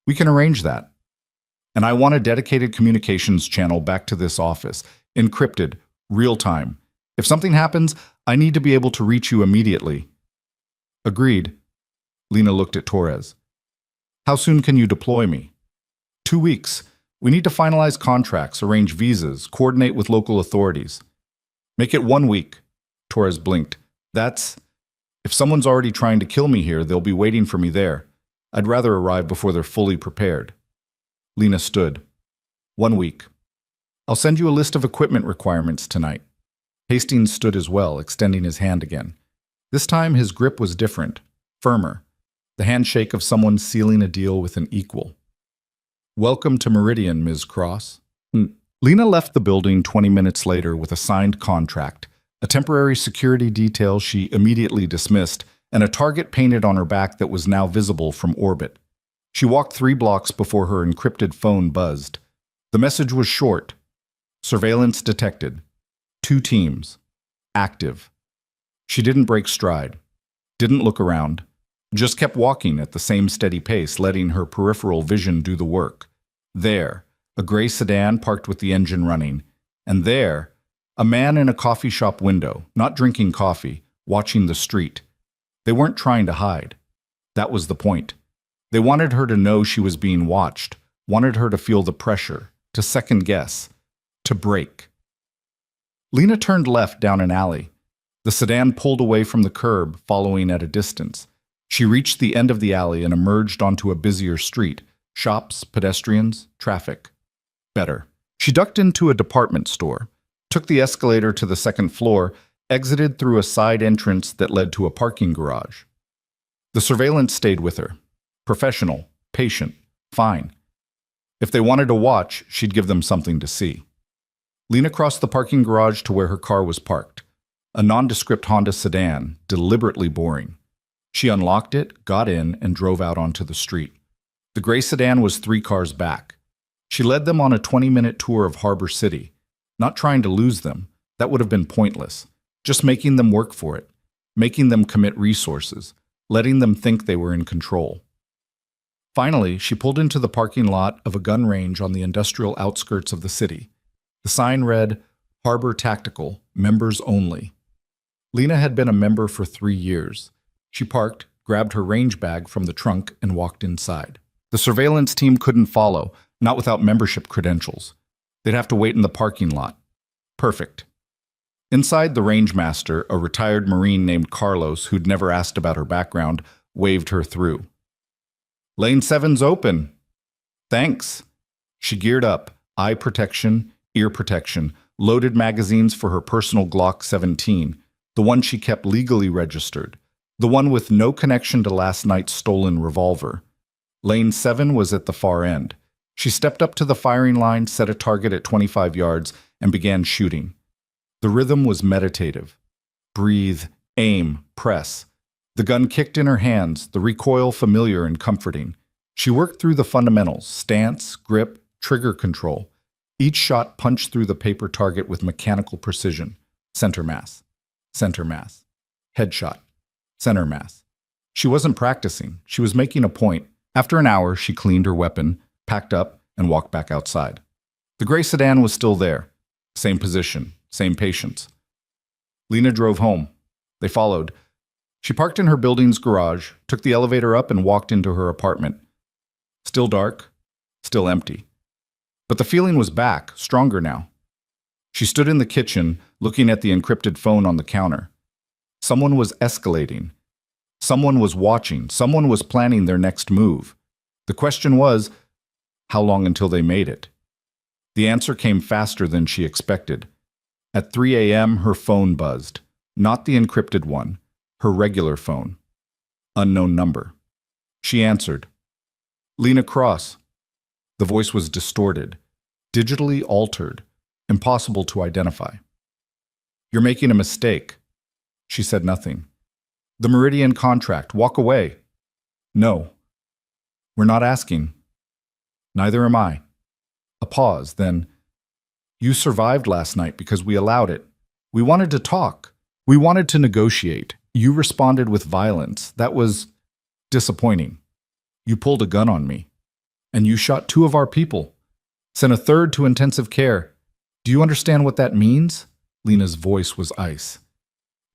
We can arrange that. And I want a dedicated communications channel back to this office, encrypted, real-time. If something happens, I need to be able to reach you immediately. Agreed. Lena looked at Torres. How soon can you deploy me? 2 weeks. We need to finalize contracts, arrange visas, coordinate with local authorities. Make it 1 week. Torres blinked. If someone's already trying to kill me here, they'll be waiting for me there. I'd rather arrive before they're fully prepared. Lena stood. 1 week. I'll send you a list of equipment requirements tonight. Hastings stood as well, extending his hand again. This time his grip was different, firmer. The handshake of someone sealing a deal with an equal. Welcome to Meridian, Ms. Cross. Lena left the building 20 minutes later with a signed contract, a temporary security detail she immediately dismissed, and a target painted on her back that was now visible from orbit. She walked 3 blocks before her encrypted phone buzzed. The message was short. Surveillance detected. 2 teams. Active. She didn't break stride. Didn't look around. Just kept walking at the same steady pace, letting her peripheral vision do the work. There, a gray sedan parked with the engine running. And there, a man in a coffee shop window, not drinking coffee, watching the street. They weren't trying to hide. That was the point. They wanted her to know she was being watched, wanted her to feel the pressure, to second guess, to break. Lena turned left down an alley. The sedan pulled away from the curb, following at a distance. She reached the end of the alley and emerged onto a busier street. Shops, pedestrians, traffic. Better. She ducked into a department store, took the escalator to the second floor, exited through a side entrance that led to a parking garage. The surveillance stayed with her. Professional, patient, fine. If they wanted to watch, she'd give them something to see. Lena crossed the parking garage to where her car was parked. A nondescript Honda sedan, deliberately boring. She unlocked it, got in, and drove out onto the street. The gray sedan was 3 cars back. She led them on a 20-minute tour of Harbor City, not trying to lose them. That would have been pointless. Just making them work for it, making them commit resources, letting them think they were in control. Finally, she pulled into the parking lot of a gun range on the industrial outskirts of the city. The sign read, Harbor Tactical, Members Only. Lena had been a member for 3 years. She parked, grabbed her range bag from the trunk, and walked inside. The surveillance team couldn't follow, not without membership credentials. They'd have to wait in the parking lot. Perfect. Inside, the range master, a retired Marine named Carlos who'd never asked about her background, waved her through. Lane 7's open. Thanks. She geared up, eye protection, ear protection, loaded magazines for her personal Glock 17, the one she kept legally registered, the one with no connection to last night's stolen revolver. Lane 7 was at the far end. She stepped up to the firing line, set a target at 25 yards, and began shooting. The rhythm was meditative. Breathe, aim, press. The gun kicked in her hands, the recoil familiar and comforting. She worked through the fundamentals, stance, grip, trigger control. Each shot punched through the paper target with mechanical precision. Center mass. Center mass. Headshot. Center mass. She wasn't practicing. She was making a point. After an hour, she cleaned her weapon, packed up, and walked back outside. The gray sedan was still there. Same position. Same patience. Lena drove home. They followed. She parked in her building's garage, took the elevator up, and walked into her apartment. Still dark, still empty. But the feeling was back, stronger now. She stood in the kitchen, looking at the encrypted phone on the counter. Someone was escalating. Someone was watching. Someone was planning their next move. The question was, how long until they made it? The answer came faster than she expected. At 3 a.m., her phone buzzed. Not the encrypted one, her regular phone. Unknown number. She answered. Lena Cross. The voice was distorted, digitally altered, impossible to identify. You're making a mistake. She said nothing. The Meridian contract. Walk away. No. We're not asking. Neither am I. A pause, then. You survived last night because we allowed it. We wanted to talk. We wanted to negotiate. You responded with violence. That was disappointing. You pulled a gun on me. And you shot 2 of our people. Sent a 3rd to intensive care. Do you understand what that means? Lena's voice was ice.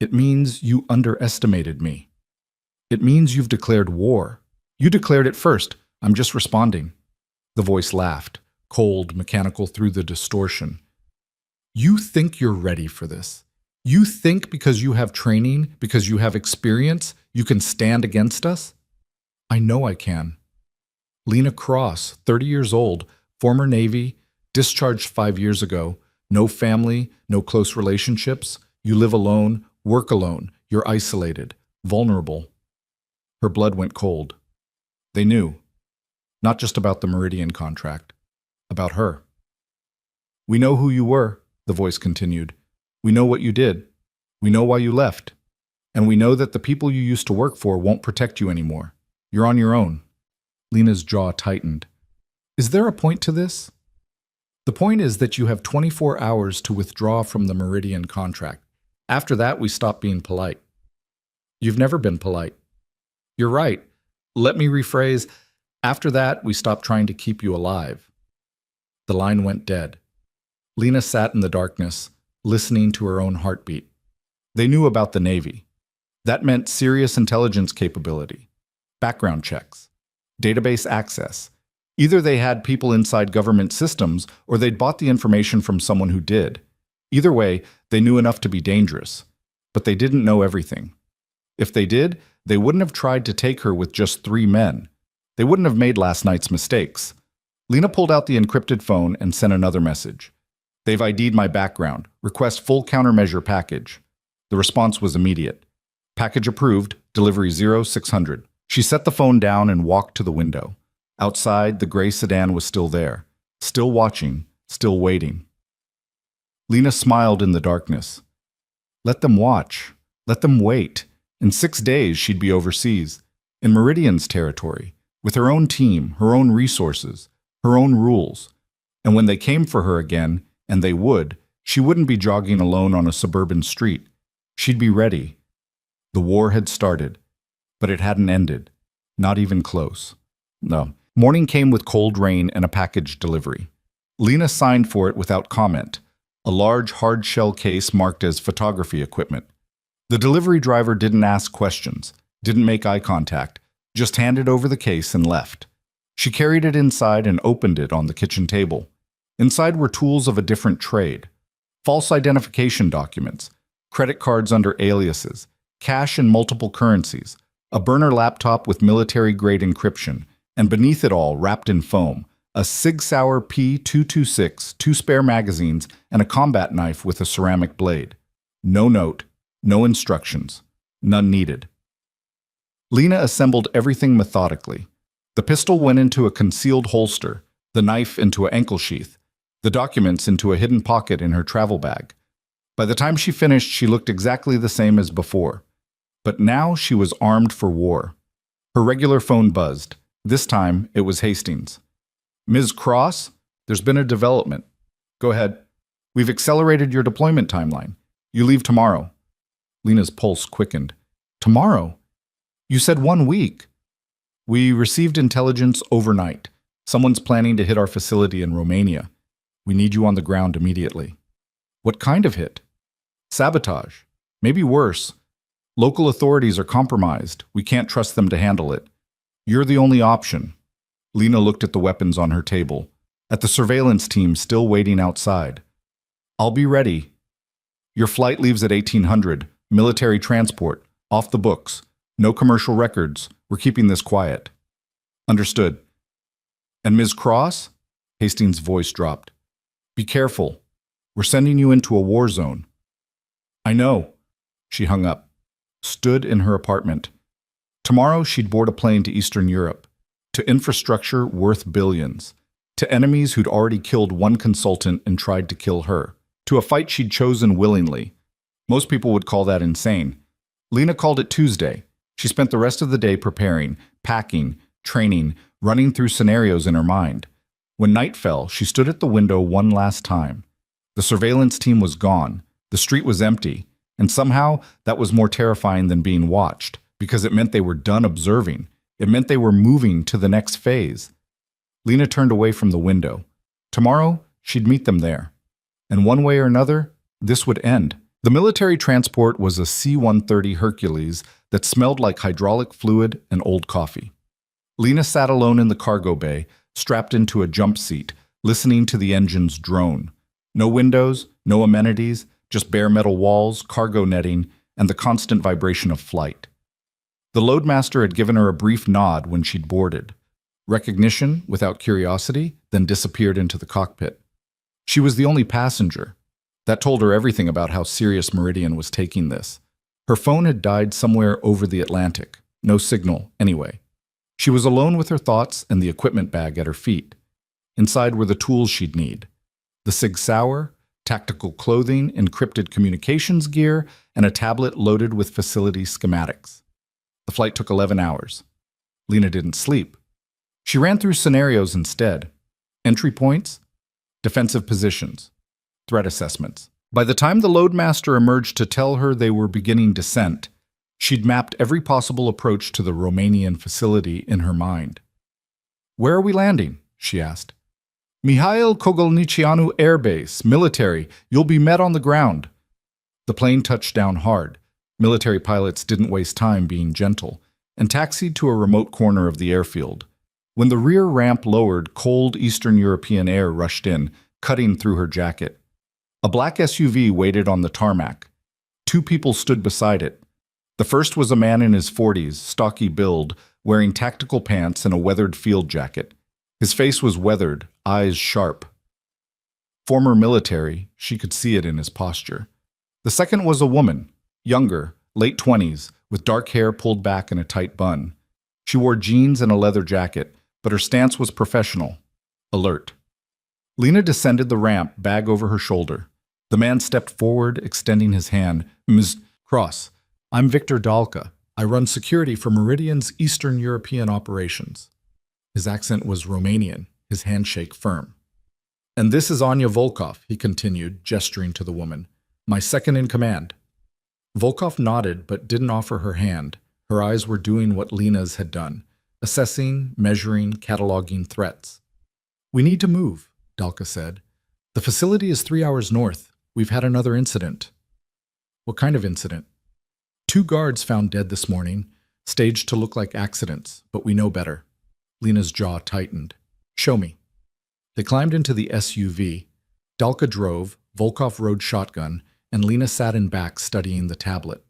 It means you underestimated me. It means you've declared war. You declared it first. I'm just responding. The voice laughed, cold, mechanical through the distortion. You think you're ready for this. You think because you have training, because you have experience, you can stand against us? I know I can. Lena Cross, 30 years old, former Navy, discharged 5 years ago, no family, no close relationships. You live alone, work alone, you're isolated, vulnerable. Her blood went cold. They knew. Not just about the Meridian contract, about her. We know who you were, the voice continued. We know what you did. We know why you left. And we know that the people you used to work for won't protect you anymore. You're on your own. Lena's jaw tightened. Is there a point to this? The point is that you have 24 hours to withdraw from the Meridian contract. After that, we stop being polite. You've never been polite. You're right. Let me rephrase. After that, we stop trying to keep you alive. The line went dead. Lena sat in the darkness, listening to her own heartbeat. They knew about the Navy. That meant serious intelligence capability, background checks, database access. Either they had people inside government systems or they'd bought the information from someone who did. Either way, they knew enough to be dangerous. But they didn't know everything. If they did, they wouldn't have tried to take her with just 3 men. They wouldn't have made last night's mistakes. Lena pulled out the encrypted phone and sent another message. They've ID'd my background. Request full countermeasure package. The response was immediate. Package approved, delivery 0600. She set the phone down and walked to the window. Outside, the gray sedan was still there, still watching, still waiting. Lena smiled in the darkness. Let them watch. Let them wait. In 6 days, she'd be overseas, in Meridian's territory, with her own team, her own resources, her own rules. And when they came for her again, and they would, she wouldn't be jogging alone on a suburban street. She'd be ready. The war had started, but it hadn't ended. Not even close. No. Morning came with cold rain and a package delivery. Lena signed for it without comment, a large hard-shell case marked as photography equipment. The delivery driver didn't ask questions, didn't make eye contact, just handed over the case and left. She carried it inside and opened it on the kitchen table. Inside were tools of a different trade. False identification documents, credit cards under aliases, cash in multiple currencies, a burner laptop with military-grade encryption, and beneath it all, wrapped in foam, a Sig Sauer P226, 2 spare magazines, and a combat knife with a ceramic blade. No note, no instructions, none needed. Lena assembled everything methodically. The pistol went into a concealed holster, the knife into an ankle sheath, the documents into a hidden pocket in her travel bag. By the time she finished, she looked exactly the same as before. But now she was armed for war. Her regular phone buzzed. This time, it was Hastings. Ms. Cross, there's been a development. Go ahead. We've accelerated your deployment timeline. You leave tomorrow. Lena's pulse quickened. Tomorrow? You said 1 week. We received intelligence overnight. Someone's planning to hit our facility in Romania. We need you on the ground immediately. What kind of hit? Sabotage. Maybe worse. Local authorities are compromised. We can't trust them to handle it. You're the only option. Lena looked at the weapons on her table, at the surveillance team still waiting outside. I'll be ready. Your flight leaves at 1800. Military transport. Off the books. No commercial records. We're keeping this quiet. Understood. And Ms. Cross? Hastings' voice dropped. Be careful. We're sending you into a war zone. I know. She hung up, stood in her apartment. Tomorrow she'd board a plane to Eastern Europe, to infrastructure worth billions, to enemies who'd already killed one consultant and tried to kill her, to a fight she'd chosen willingly. Most people would call that insane. Lena called it Tuesday. She spent the rest of the day preparing, packing, training, running through scenarios in her mind. When night fell, she stood at the window one last time. The surveillance team was gone. The street was empty. And somehow, that was more terrifying than being watched, because it meant they were done observing. It meant they were moving to the next phase. Lena turned away from the window. Tomorrow, she'd meet them there. And one way or another, this would end. The military transport was a C-130 Hercules that smelled like hydraulic fluid and old coffee. Lena sat alone in the cargo bay, strapped into a jump seat, listening to the engines drone. No windows, no amenities, just bare metal walls, cargo netting, and the constant vibration of flight. The loadmaster had given her a brief nod when she'd boarded. Recognition, without curiosity, then disappeared into the cockpit. She was the only passenger. That told her everything about how serious Meridian was taking this. Her phone had died somewhere over the Atlantic. No signal, anyway. She was alone with her thoughts and the equipment bag at her feet. Inside were the tools she'd need. The Sig Sauer, tactical clothing, encrypted communications gear, and a tablet loaded with facility schematics. The flight took 11 hours. Lena didn't sleep. She ran through scenarios instead. Entry points, defensive positions, threat assessments. By the time the loadmaster emerged to tell her they were beginning descent, she'd mapped every possible approach to the Romanian facility in her mind. "Where are we landing?" she asked. "Mihail Kogolnicianu Air Base, military. You'll be met on the ground." The plane touched down hard. Military pilots didn't waste time being gentle, and taxied to a remote corner of the airfield. When the rear ramp lowered, cold Eastern European air rushed in, cutting through her jacket. A black SUV waited on the tarmac. 2 people stood beside it. The first was a man in his 40s, stocky build, wearing tactical pants and a weathered field jacket. His face was weathered, eyes sharp. Former military, she could see it in his posture. The second was a woman, younger, late 20s, with dark hair pulled back in a tight bun. She wore jeans and a leather jacket, but her stance was professional, alert. Lena descended the ramp, bag over her shoulder. The man stepped forward, extending his hand. Ms. Cross, I'm Victor Dalka. I run security for Meridian's Eastern European operations. His accent was Romanian, his handshake firm. And this is Anya Volkov, he continued, gesturing to the woman. My second in command. Volkov nodded but didn't offer her hand. Her eyes were doing what Lena's had done, assessing, measuring, cataloging threats. We need to move, Dalka said. The facility is 3 hours north. We've had another incident. What kind of incident? 2 guards found dead this morning, staged to look like accidents, but we know better. Lena's jaw tightened. Show me. They climbed into the SUV. Dalka drove, Volkov rode shotgun, and Lena sat in back studying the tablet.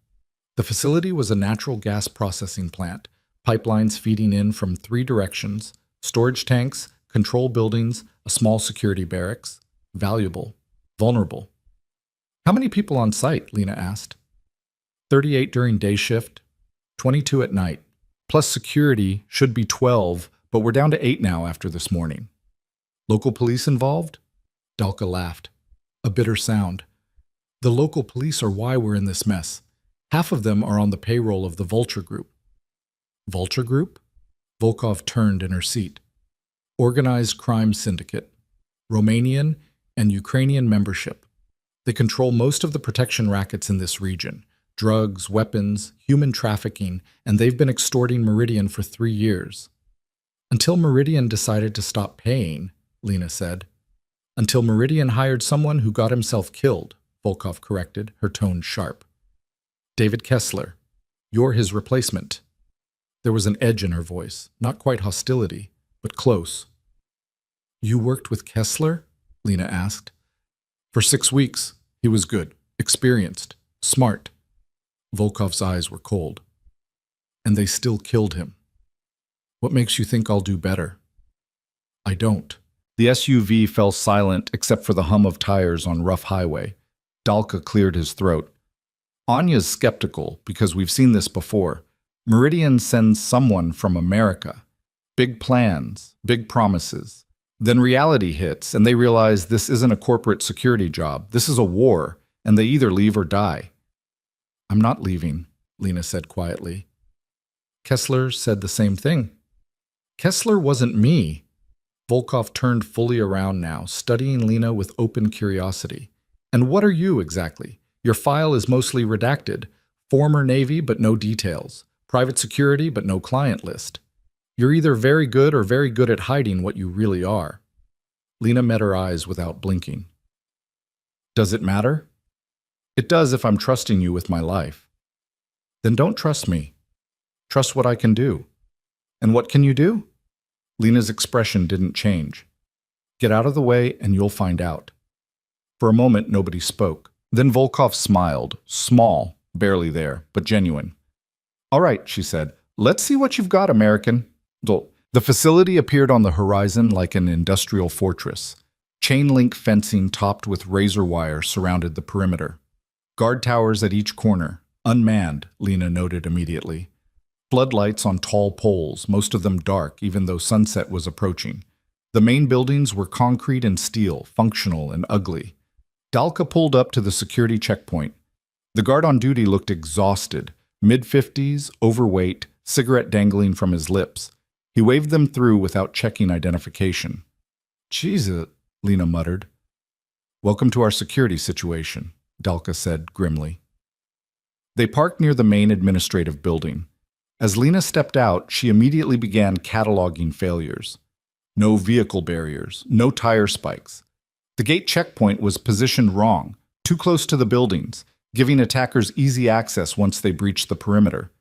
The facility was a natural gas processing plant, pipelines feeding in from 3 directions, storage tanks, control buildings, a small security barracks. Valuable. Vulnerable. How many people on site? Lena asked. 38 during day shift, 22 at night. Plus security should be 12, but we're down to 8 now after this morning. Local police involved? Dalka laughed. A bitter sound. The local police are why we're in this mess. Half of them are on the payroll of the Vulture Group. Vulture Group? Volkov turned in her seat. Organized crime syndicate. Romanian and Ukrainian membership. They control most of the protection rackets in this region. Drugs, weapons, human trafficking, and they've been extorting Meridian for 3 years. Until Meridian decided to stop paying, Lena said. Until Meridian hired someone who got himself killed, Volkov corrected, her tone sharp. David Kessler, you're his replacement. There was an edge in her voice, not quite hostility, but close. You worked with Kessler? Lena asked. For 6 weeks. He was good, experienced, smart. Volkov's eyes were cold. And they still killed him. What makes you think I'll do better? I don't. The SUV fell silent except for the hum of tires on rough highway. Dalka cleared his throat. Anya's skeptical because we've seen this before. Meridian sends someone from America. Big plans, big promises. Then reality hits and they realize this isn't a corporate security job. This is a war, and they either leave or die. I'm not leaving, Lena said quietly. Kessler said the same thing. Kessler wasn't me. Volkov turned fully around now, studying Lena with open curiosity. And what are you exactly? Your file is mostly redacted. Former Navy, but no details. Private security, but no client list. You're either very good or very good at hiding what you really are. Lena met her eyes without blinking. Does it matter? It does if I'm trusting you with my life. Then don't trust me. Trust what I can do. And what can you do? Lena's expression didn't change. Get out of the way and you'll find out. For a moment, nobody spoke. Then Volkov smiled, small, barely there, but genuine. All right, she said, let's see what you've got, American. The facility appeared on the horizon like an industrial fortress. Chain-link fencing topped with razor wire surrounded the perimeter. Guard towers at each corner, unmanned, Lena noted immediately. Floodlights on tall poles, most of them dark, even though sunset was approaching. The main buildings were concrete and steel, functional and ugly. Dalka pulled up to the security checkpoint. The guard on duty looked exhausted, mid-50s, overweight, cigarette dangling from his lips. He waved them through without checking identification. Jesus, Lena muttered. Welcome to our security situation, Dalka said grimly. They parked near the main administrative building. As Lena stepped out, she immediately began cataloging failures. No vehicle barriers, no tire spikes. The gate checkpoint was positioned wrong, too close to the buildings, giving attackers easy access once they breached the perimeter.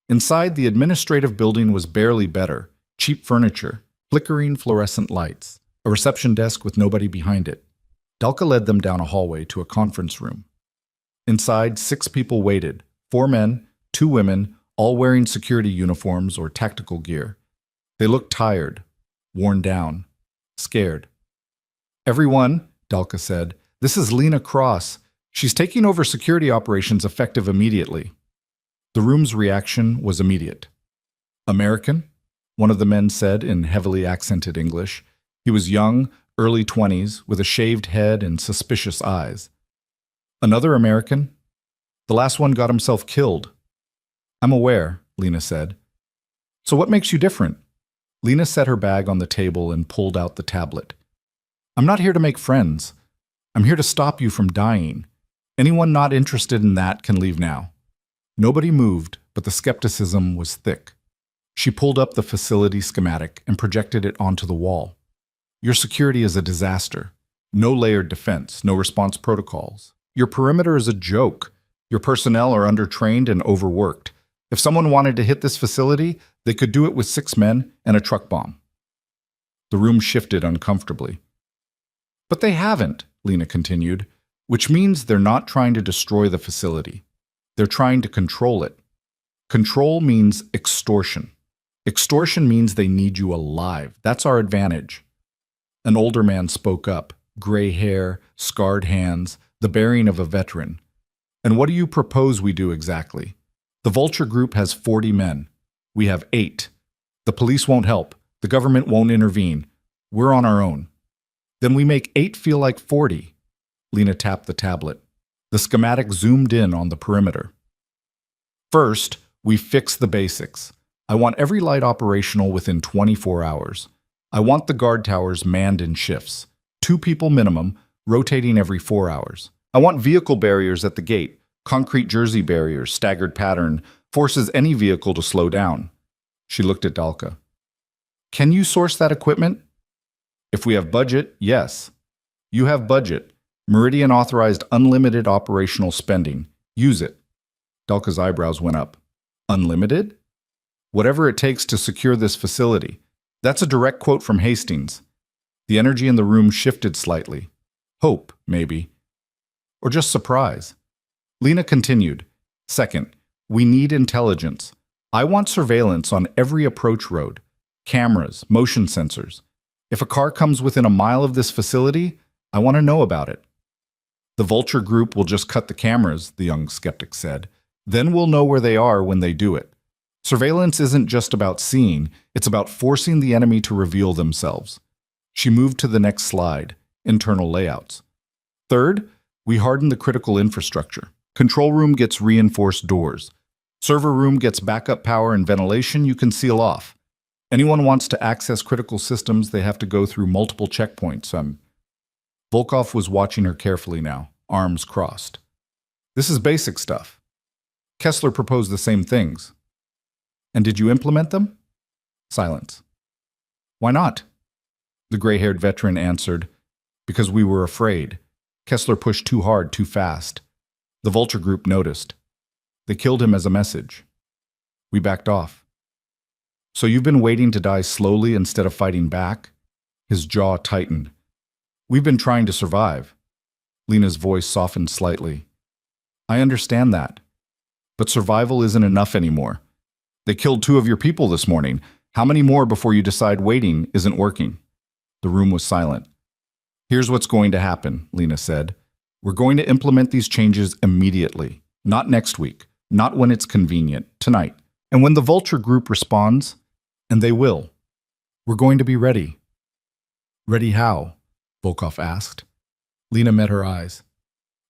Inside, the administrative building was barely better. Cheap furniture, flickering fluorescent lights, a reception desk with nobody behind it. Dalka led them down a hallway to a conference room. Inside, 6 people waited, 4 men, 2 women, all wearing security uniforms or tactical gear. They looked tired. worn down, scared. "Everyone," Dalka said, "this is Lena Cross. She's taking over security operations effective immediately." The room's reaction was immediate. "American?" one of the men said in heavily accented English. He was young, early 20s, with a shaved head and suspicious eyes. "Another American? The last one got himself killed." "I'm aware," Lena said. "So what makes you different?" Lena set her bag on the table and pulled out the tablet. "I'm not here to make friends. I'm here to stop you from dying. Anyone not interested in that can leave now." Nobody moved, but the skepticism was thick. She pulled up the facility schematic and projected it onto the wall. "Your security is a disaster. No layered defense, no response protocols. Your perimeter is a joke. Your personnel are undertrained and overworked. If someone wanted to hit this facility, they could do it with 6 men and a truck bomb." The room shifted uncomfortably. "But they haven't," Lena continued, "which means they're not trying to destroy the facility. They're trying to control it. Control means extortion. Extortion means they need you alive. That's our advantage." An older man spoke up, gray hair, scarred hands, the bearing of a veteran. "And what do you propose we do exactly? The Vulture Group has 40 men. We have 8. The police won't help. The government won't intervene. We're on our own." "Then we make 8 feel like 40. Lena tapped the tablet. The schematic zoomed in on the perimeter. "First, we fix the basics. I want every light operational within 24 hours. I want the guard towers manned in shifts, 2 people minimum, rotating every 4 hours. I want vehicle barriers at the gate, concrete jersey barriers, staggered pattern, forces any vehicle to slow down." She looked at Dalka. "Can you source that equipment?" "If we have budget, yes." "You have budget. Meridian authorized unlimited operational spending. Use it." Dalka's eyebrows went up. "Unlimited?" "Whatever it takes to secure this facility." That's a direct quote from Hastings. The energy in the room shifted slightly. Hope, maybe. Or just surprise. Lena continued. "Second, we need intelligence. I want surveillance on every approach road. Cameras, motion sensors. If a car comes within a mile of this facility, I want to know about it." "The Vulture Group will just cut the cameras," the young skeptic said. "Then we'll know where they are when they do it. Surveillance isn't just about seeing, it's about forcing the enemy to reveal themselves." She moved to the next slide, internal layouts. "Third, we harden the critical infrastructure. Control room gets reinforced doors. Server room gets backup power and ventilation you can seal off. Anyone wants to access critical systems, they have to go through multiple checkpoints." Volkov was watching her carefully now, arms crossed. "This is basic stuff. Kessler proposed the same things." "And did you implement them?" Silence. "Why not?" The gray-haired veteran answered, "Because we were afraid. Kessler pushed too hard, too fast. The Vulture Group noticed. They killed him as a message. We backed off." "So you've been waiting to die slowly instead of fighting back?" His jaw tightened. "We've been trying to survive." Lena's voice softened slightly. "I understand that. But survival isn't enough anymore. They killed 2 of your people this morning. How many more before you decide waiting isn't working?" The room was silent. "Here's what's going to happen," Lena said. "We're going to implement these changes immediately. Not next week. Not when it's convenient. Tonight. And when the Vulture Group responds, and they will, we're going to be ready." "Ready how?" Volkov asked. Lena met her eyes.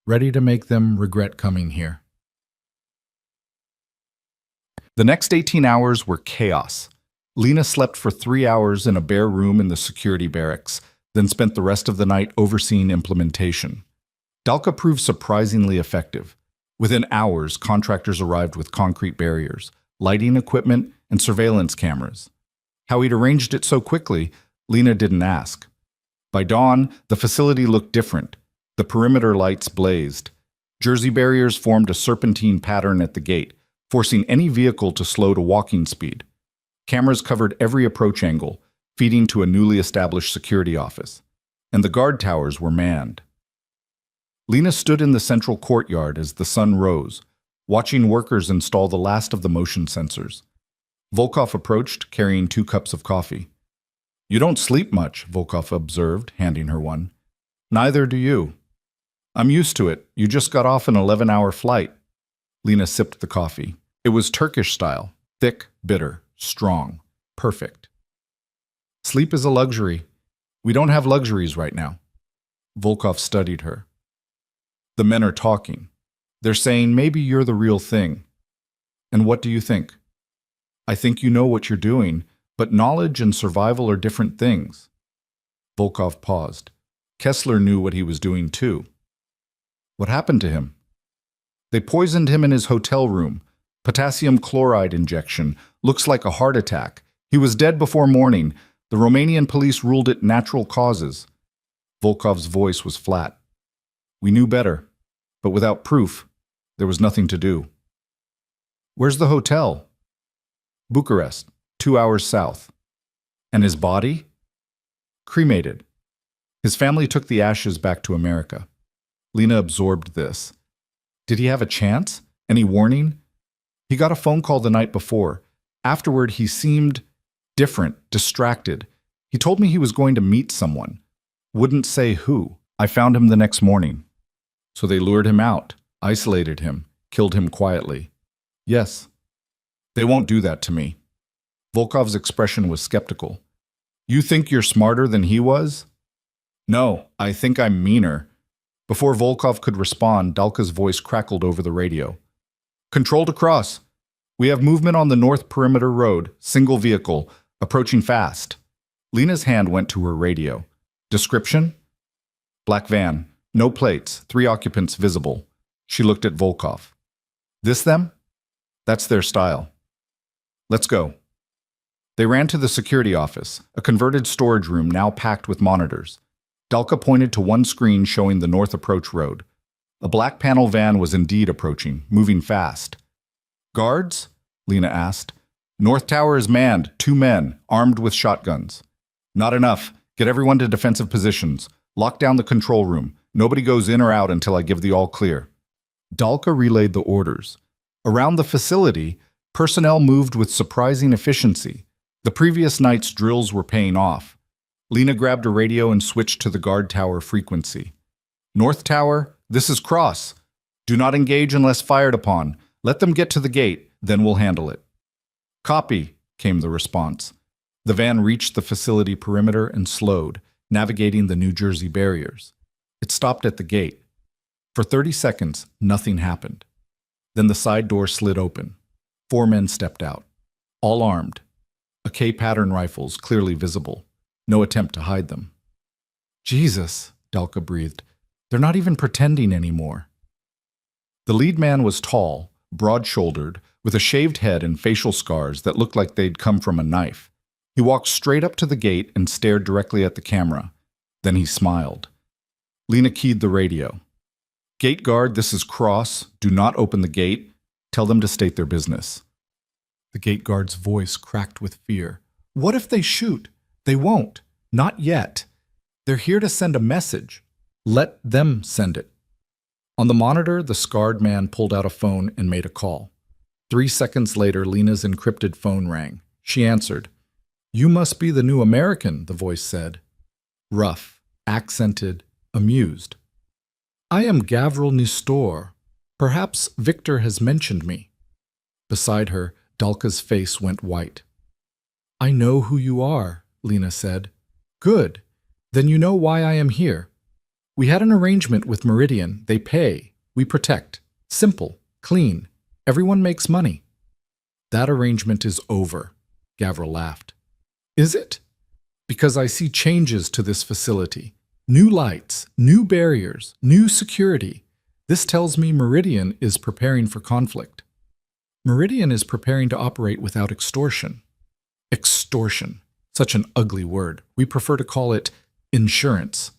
"Ready to make them regret coming here." The next 18 hours were chaos. Lena slept for 3 hours in a bare room in the security barracks, then spent the rest of the night overseeing implementation. Dalka proved surprisingly effective. Within hours, contractors arrived with concrete barriers, lighting equipment, and surveillance cameras. How he'd arranged it so quickly, Lena didn't ask. By dawn, the facility looked different. The perimeter lights blazed. Jersey barriers formed a serpentine pattern at the gate, forcing any vehicle to slow to walking speed. Cameras covered every approach angle, feeding to a newly established security office. And the guard towers were manned. Lena stood in the central courtyard as the sun rose, watching workers install the last of the motion sensors. Volkov approached, carrying 2 cups of coffee. You don't sleep much, Volkov observed, handing her one. Neither do you. I'm used to it. You just got off an 11-hour flight. Lena sipped the coffee. It was Turkish style, thick, bitter, strong, perfect. Sleep is a luxury. We don't have luxuries right now. Volkov studied her. The men are talking. They're saying, maybe you're the real thing. And what do you think? I think you know what you're doing, but knowledge and survival are different things. Volkov paused. Kessler knew what he was doing too. What happened to him? They poisoned him in his hotel room. Potassium chloride injection. Looks like a heart attack. He was dead before morning. The Romanian police ruled it natural causes. Volkov's voice was flat. We knew better, but without proof, there was nothing to do. Where's the hotel? Bucharest, 2 hours south. And his body? Cremated. His family took the ashes back to America. Lena absorbed this. Did he have a chance? Any warning? He got a phone call the night before. Afterward, he seemed different, distracted. He told me he was going to meet someone. Wouldn't say who. I found him the next morning. So they lured him out, isolated him, killed him quietly. Yes. They won't do that to me. Volkov's expression was skeptical. You think you're smarter than he was? No, I think I'm meaner. Before Volkov could respond, Dalka's voice crackled over the radio. Control to cross. We have movement on the North Perimeter Road, single vehicle, approaching fast. Lena's hand went to her radio. Description? Black van, no plates, 3 occupants visible. She looked at Volkov. This them? That's their style. Let's go. They ran to the security office, a converted storage room now packed with monitors. Dalka pointed to one screen showing the north approach road. A black panel van was indeed approaching, moving fast. Guards? Lena asked. North Tower is manned, 2 men, armed with shotguns. Not enough. Get everyone to defensive positions. Lock down the control room. Nobody goes in or out until I give the all clear. Dalka relayed the orders. Around the facility, personnel moved with surprising efficiency. The previous night's drills were paying off. Lena grabbed a radio and switched to the guard tower frequency. North Tower, this is Cross. Do not engage unless fired upon. Let them get to the gate, then we'll handle it. Copy, came the response. The van reached the facility perimeter and slowed, navigating the New Jersey barriers. It stopped at the gate. For 30 seconds, nothing happened. Then the side door slid open. 4 men stepped out, all armed. AK pattern rifles clearly visible. No attempt to hide them. Jesus, Dalka breathed. They're not even pretending anymore. The lead man was tall, broad-shouldered, with a shaved head and facial scars that looked like they'd come from a knife. He walked straight up to the gate and stared directly at the camera. Then he smiled. Lena keyed the radio. Gate guard, this is Cross. Do not open the gate. Tell them to state their business. The gate guard's voice cracked with fear. What if they shoot? They won't. Not yet. They're here to send a message. Let them send it. On the monitor, the scarred man pulled out a phone and made a call. 3 seconds later, Lena's encrypted phone rang. She answered. You must be the new American, the voice said. Rough, accented, amused. I am Gavril Nistor. Perhaps Victor has mentioned me. Beside her, Dalka's face went white. I know who you are, Lena said. Good. Then you know why I am here. We had an arrangement with Meridian. They pay. We protect. Simple. Clean. Everyone makes money. That arrangement is over, Gavril laughed. Is it? Because I see changes to this facility. New lights, new barriers, new security. This tells me Meridian is preparing for conflict. Meridian is preparing to operate without extortion. Extortion. Such an ugly word. We prefer to call it insurance.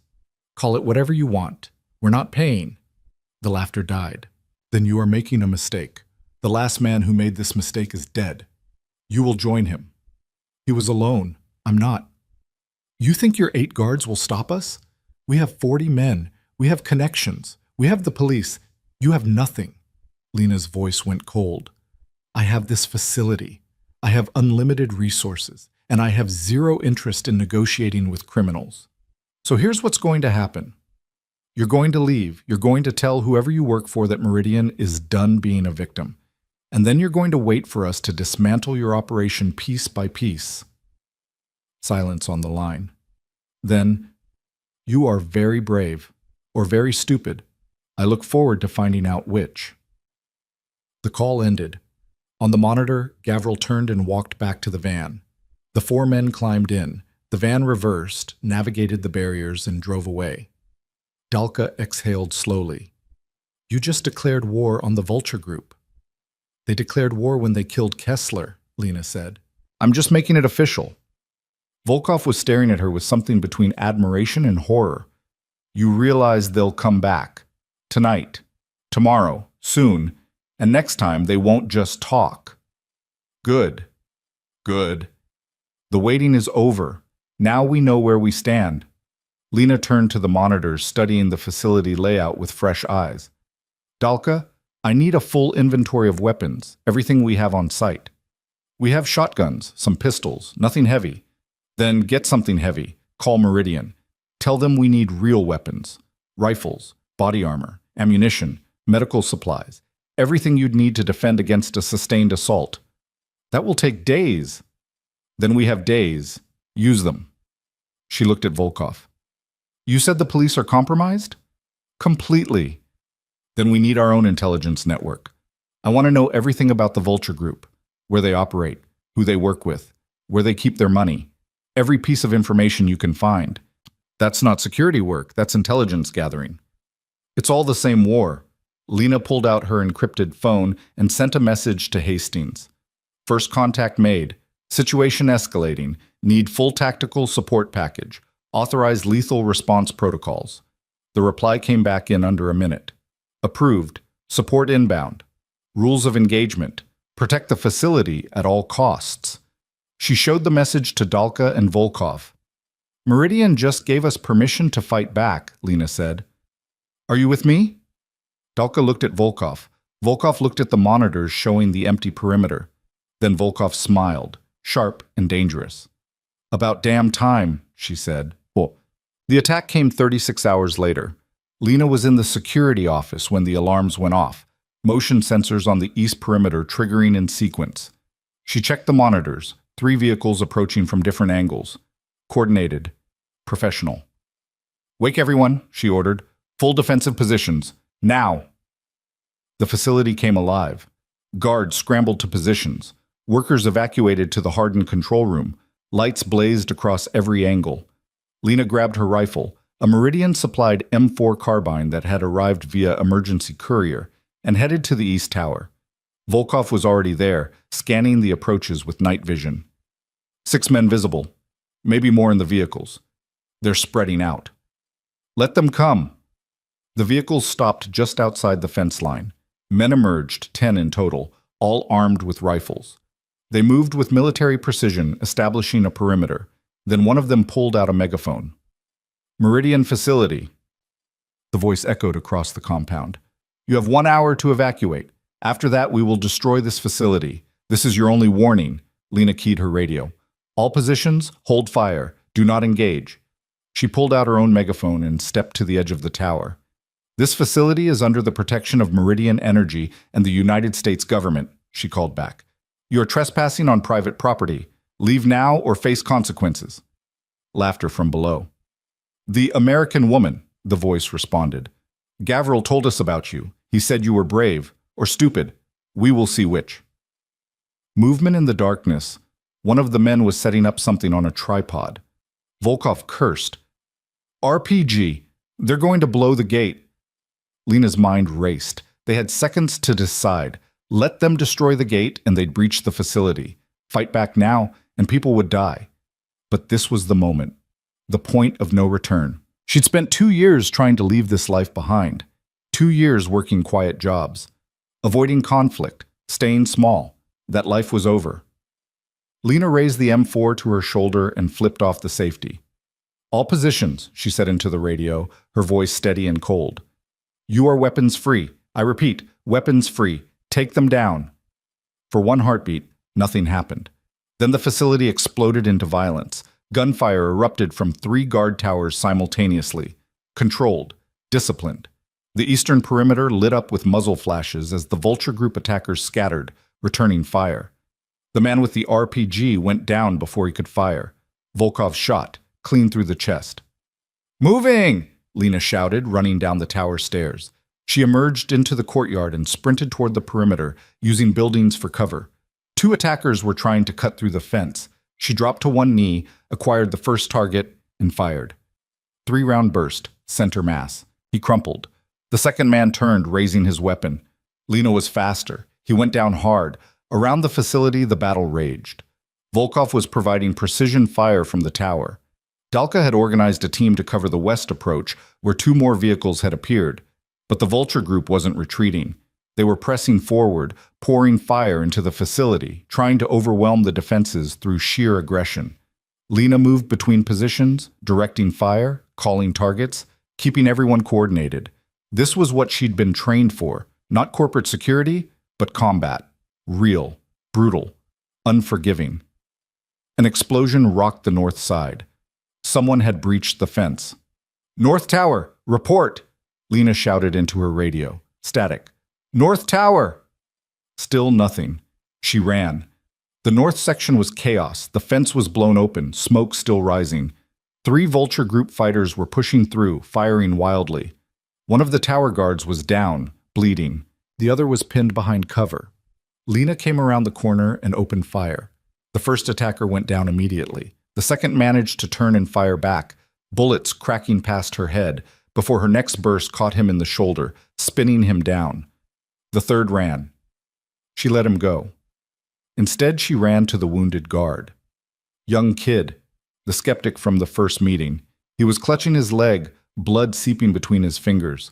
Call it whatever you want. We're not paying. The laughter died. Then you are making a mistake. The last man who made this mistake is dead. You will join him. He was alone. I'm not. You think your 8 guards will stop us? We have 40 men. We have connections. We have the police. You have nothing. Lena's voice went cold. I have this facility. I have unlimited resources. and I have zero interest in negotiating with criminals. So here's what's going to happen. You're going to leave. You're going to tell whoever you work for that Meridian is done being a victim. And then you're going to wait for us to dismantle your operation piece by piece. Silence on the line. Then, you are very brave, or very stupid. I look forward to finding out which. The call ended. On the monitor, Gavril turned and walked back to the van. The 4 men climbed in. The van reversed, navigated the barriers, and drove away. Dalka exhaled slowly. You just declared war on the Vulture Group. They declared war when they killed Kessler, Lena said. I'm just making it official. Volkov was staring at her with something between admiration and horror. You realize they'll come back. Tonight. Tomorrow. Soon. And next time they won't just talk. Good. Good. The waiting is over. Now we know where we stand. Lena turned to the monitors, studying the facility layout with fresh eyes. Dalka, I need a full inventory of weapons, everything we have on site. We have shotguns, some pistols, nothing heavy. Then get something heavy. Call Meridian. Tell them we need real weapons. Rifles, body armor, ammunition, medical supplies. Everything you'd need to defend against a sustained assault. That will take days. Then we have days. Use them. She looked at Volkov. You said the police are compromised? Completely. Then we need our own intelligence network. I want to know everything about the Vulture Group, where they operate, who they work with, where they keep their money. Every piece of information you can find. That's not security work, that's intelligence gathering. It's all the same war. Lena pulled out her encrypted phone and sent a message to Hastings. First contact made. Situation escalating. Need full tactical support package. Authorize lethal response protocols. The reply came back in under a minute. Approved. Support inbound. Rules of engagement. Protect the facility at all costs. She showed the message to Dalka and Volkov. Meridian just gave us permission to fight back, Lena said. Are you with me? Dalka looked at Volkov. Volkov looked at the monitors showing the empty perimeter. Then Volkov smiled, sharp and dangerous. About damn time, she said. Well, the attack came 36 hours later. Lena was in the security office when the alarms went off, motion sensors on the east perimeter triggering in sequence. She checked the monitors, 3 vehicles approaching from different angles. Coordinated. Professional. Wake everyone, she ordered. Full defensive positions. Now! The facility came alive. Guards scrambled to positions. Workers evacuated to the hardened control room. Lights blazed across every angle. Lena grabbed her rifle, a Meridian-supplied M4 carbine that had arrived via emergency courier, and headed to the East Tower. Volkov was already there, scanning the approaches with night vision. 6 men visible. Maybe more in the vehicles. They're spreading out. Let them come. The vehicles stopped just outside the fence line. Men emerged, 10 in total, all armed with rifles. They moved with military precision, establishing a perimeter. Then one of them pulled out a megaphone. Meridian facility. The voice echoed across the compound. You have 1 hour to evacuate. After that, we will destroy this facility. This is your only warning. Lena keyed her radio. All positions, hold fire. Do not engage. She pulled out her own megaphone and stepped to the edge of the tower. This facility is under the protection of Meridian Energy and the United States government, she called back. You are trespassing on private property. Leave now or face consequences. Laughter from below. The American woman, the voice responded. Gavril told us about you. He said you were brave or stupid. We will see which. Movement in the darkness. One of the men was setting up something on a tripod. Volkov cursed. RPG. They're going to blow the gate. Lena's mind raced. They had seconds to decide. Let them destroy the gate and they'd breach the facility. Fight back now and people would die. But this was the moment. The point of no return. She'd spent 2 years trying to leave this life behind. 2 years working quiet jobs. Avoiding conflict. Staying small. That life was over. Lena raised the M4 to her shoulder and flipped off the safety. All positions, she said into the radio, her voice steady and cold. You are weapons free. I repeat, weapons free. Take them down. For 1 heartbeat, nothing happened. Then the facility exploded into violence. Gunfire erupted from 3 guard towers simultaneously. Controlled, disciplined. The eastern perimeter lit up with muzzle flashes as the Vulture Group attackers scattered, returning fire. The man with the RPG went down before he could fire. Volkov shot, clean through the chest. "Moving!" Lena shouted, running down the tower stairs. She emerged into the courtyard and sprinted toward the perimeter, using buildings for cover. 2 attackers were trying to cut through the fence. She dropped to one knee, acquired the first target, and fired. 3-round burst, center mass. He crumpled. The second man turned, raising his weapon. Lena was faster. He went down hard. Around the facility, the battle raged. Volkov was providing precision fire from the tower. Dalka had organized a team to cover the west approach, where 2 more vehicles had appeared. But the Vulture Group wasn't retreating. They were pressing forward, pouring fire into the facility, trying to overwhelm the defenses through sheer aggression. Lena moved between positions, directing fire, calling targets, keeping everyone coordinated. This was what she'd been trained for, not corporate security, but combat. Real, brutal, unforgiving. An explosion rocked the north side. Someone had breached the fence. "North Tower, report!" Lena shouted into her radio. Static. "North Tower!" Still nothing. She ran. The north section was chaos. The fence was blown open, smoke still rising. 3 Vulture Group fighters were pushing through, firing wildly. One of the tower guards was down, bleeding. The other was pinned behind cover. Lena came around the corner and opened fire. The first attacker went down immediately. The second managed to turn and fire back, bullets cracking past her head, before her next burst caught him in the shoulder, spinning him down. The third ran. She let him go. Instead, she ran to the wounded guard. Young kid, the skeptic from the first meeting. He was clutching his leg, blood seeping between his fingers.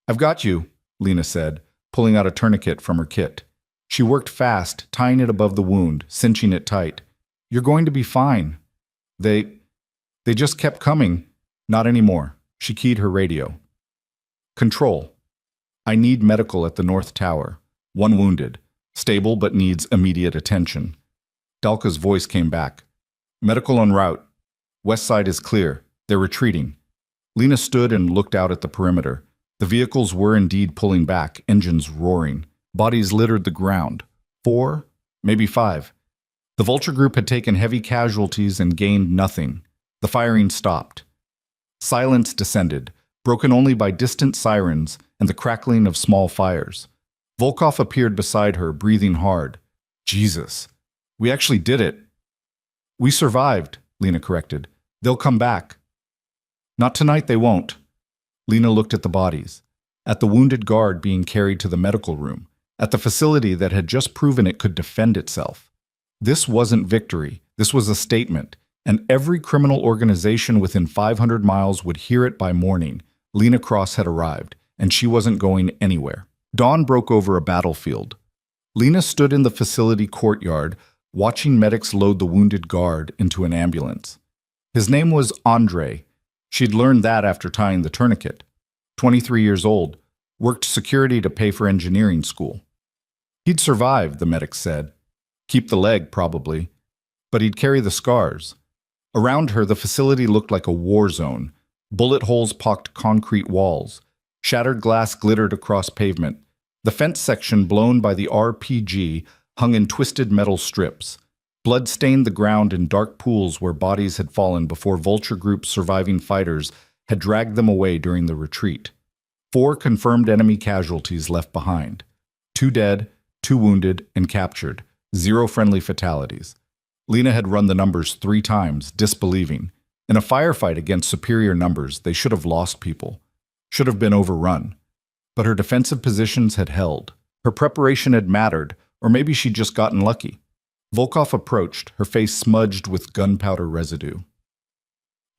"I've got you," Lena said, pulling out a tourniquet from her kit. She worked fast, tying it above the wound, cinching it tight. "You're going to be fine." They just kept coming. "Not anymore." She keyed her radio. "Control. I need medical at the North Tower. 1 wounded. Stable but needs immediate attention." Dalka's voice came back. "Medical en route. West side is clear. They're retreating." Lena stood and looked out at the perimeter. The vehicles were indeed pulling back, engines roaring. Bodies littered the ground. 4, maybe 5. The Vulture Group had taken heavy casualties and gained nothing. The firing stopped. Silence descended, broken only by distant sirens and the crackling of small fires. Volkov appeared beside her, breathing hard. "Jesus, we actually did it." "We survived," Lena corrected. "They'll come back." "Not tonight, they won't." Lena looked at the bodies, at the wounded guard being carried to the medical room, at the facility that had just proven it could defend itself. This wasn't victory. This was a statement, and every criminal organization within 500 miles would hear it by morning. Lena Cross had arrived, and she wasn't going anywhere. Dawn broke over a battlefield. Lena stood in the facility courtyard, watching medics load the wounded guard into an ambulance. His name was Andre. She'd learned that after tying the tourniquet. 23 years old, worked security to pay for engineering school. He'd survive, the medics said. Keep the leg, probably. But he'd carry the scars. Around her, the facility looked like a war zone. Bullet holes pocked concrete walls. Shattered glass glittered across pavement. The fence section blown by the RPG hung in twisted metal strips. Blood stained the ground in dark pools where bodies had fallen before Vulture Group's surviving fighters had dragged them away during the retreat. 4 confirmed enemy casualties left behind. 2 dead, 2 wounded, and captured. 0 friendly fatalities. Lena had run the numbers 3 times, disbelieving. In a firefight against superior numbers, they should have lost people. Should have been overrun. But her defensive positions had held. Her preparation had mattered, or maybe she'd just gotten lucky. Volkov approached, her face smudged with gunpowder residue.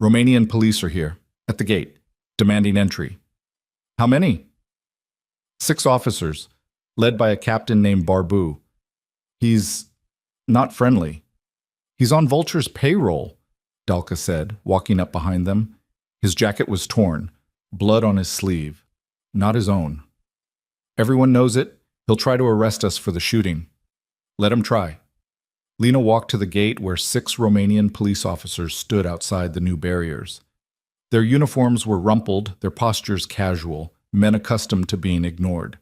"Romanian police are here, at the gate, demanding entry." "How many?" 6 officers, led by a captain named Barbu. "He's not friendly." "He's on Vulture's payroll," Dalka said, walking up behind them. His jacket was torn, blood on his sleeve. Not his own. "Everyone knows it. He'll try to arrest us for the shooting." "Let him try." Lena walked to the gate where 6 Romanian police officers stood outside the new barriers. Their uniforms were rumpled, their postures casual, men accustomed to being ignored.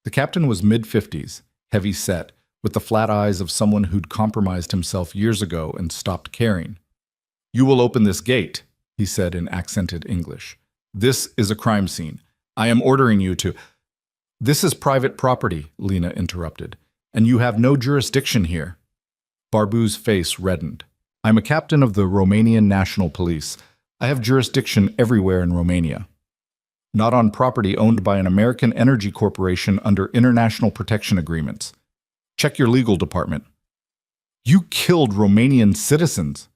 The captain was mid-50s, heavy-set, with the flat eyes of someone who'd compromised himself years ago and stopped caring. "You will open this gate," he said in accented English. "This is a crime scene. I am ordering you to—" "This is private property," Lena interrupted, "and you have no jurisdiction here." Barbu's face reddened. "I'm a captain of the Romanian National Police. I have jurisdiction everywhere in Romania. Not on property owned by an American energy corporation under international protection agreements. Check your legal department." "You killed Romanian citizens."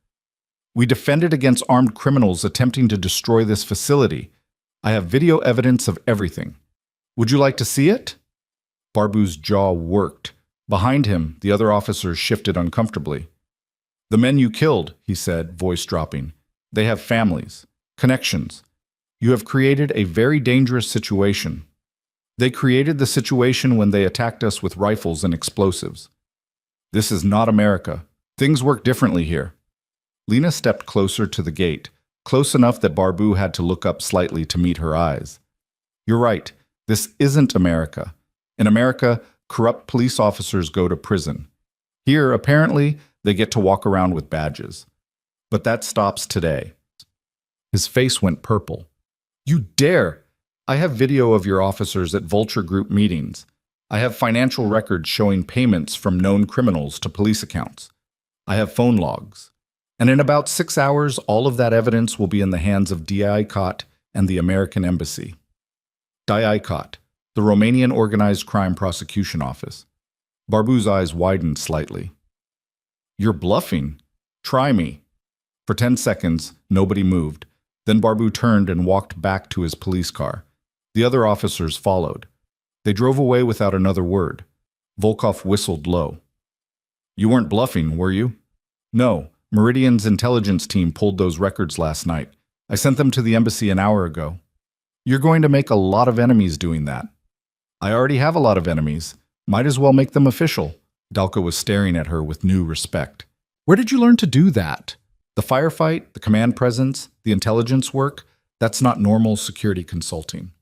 "We defended against armed criminals attempting to destroy this facility. I have video evidence of everything. Would you like to see it?" Barbu's jaw worked. Behind him, the other officers shifted uncomfortably. "The men you killed," he said, voice dropping. "They have families, connections. You have created a very dangerous situation. They created the situation when they attacked us with rifles and explosives. This is not America. Things work differently here." Lena stepped closer to the gate, close enough that Barbu had to look up slightly to meet her eyes. "You're right. This isn't America. In America, corrupt police officers go to prison. Here, apparently, they get to walk around with badges. But that stops today." His face went purple. "You dare! I have video of your officers at Vulture Group meetings. I have financial records showing payments from known criminals to police accounts. I have phone logs. And in about 6 hours, all of that evidence will be in the hands of DICOT and the American Embassy." DICOT, the Romanian Organized Crime Prosecution Office. Barbu's eyes widened slightly. "You're bluffing. Try me." For 10 seconds, nobody moved. Then Barbu turned and walked back to his police car. The other officers followed. They drove away without another word. Volkov whistled low. "You weren't bluffing, were you?" "No. Meridian's intelligence team pulled those records last night. I sent them to the embassy an hour ago." "You're going to make a lot of enemies doing that." "I already have a lot of enemies. Might as well make them official." Dalka was staring at her with new respect. "Where did you learn to do that? The firefight, the command presence, the intelligence work, that's not normal security consulting."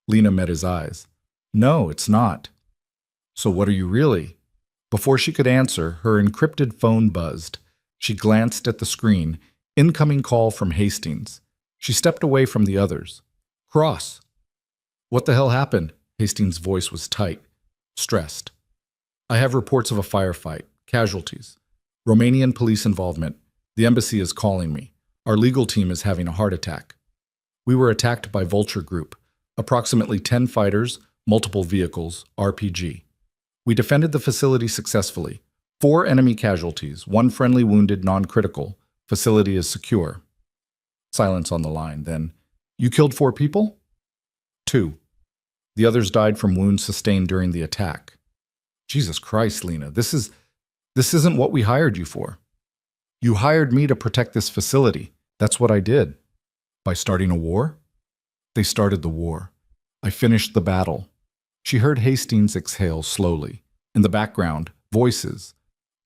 Lena met his eyes. "No, it's not." "So what are you really?" Before she could answer, her encrypted phone buzzed. She glanced at the screen. Incoming call from Hastings. She stepped away from the others. "Cross." "What the hell happened?" Hastings' voice was tight, stressed. "I have reports of a firefight, casualties, Romanian police involvement. The embassy is calling me. Our legal team is having a heart attack. We were attacked by Vulture Group, approximately 10 fighters, multiple vehicles, RPG. We defended the facility successfully. 4 enemy casualties, 1 friendly wounded, non-critical. Facility is secure." Silence on the line, then. "You killed 4 people?" 2. The others died from wounds sustained during the attack." "Jesus Christ, Lena, this isn't what we hired you for." "You hired me to protect this facility. That's what I did." "By starting a war?" "They started the war. I finished the battle." She heard Hastings exhale slowly. In the background, voices.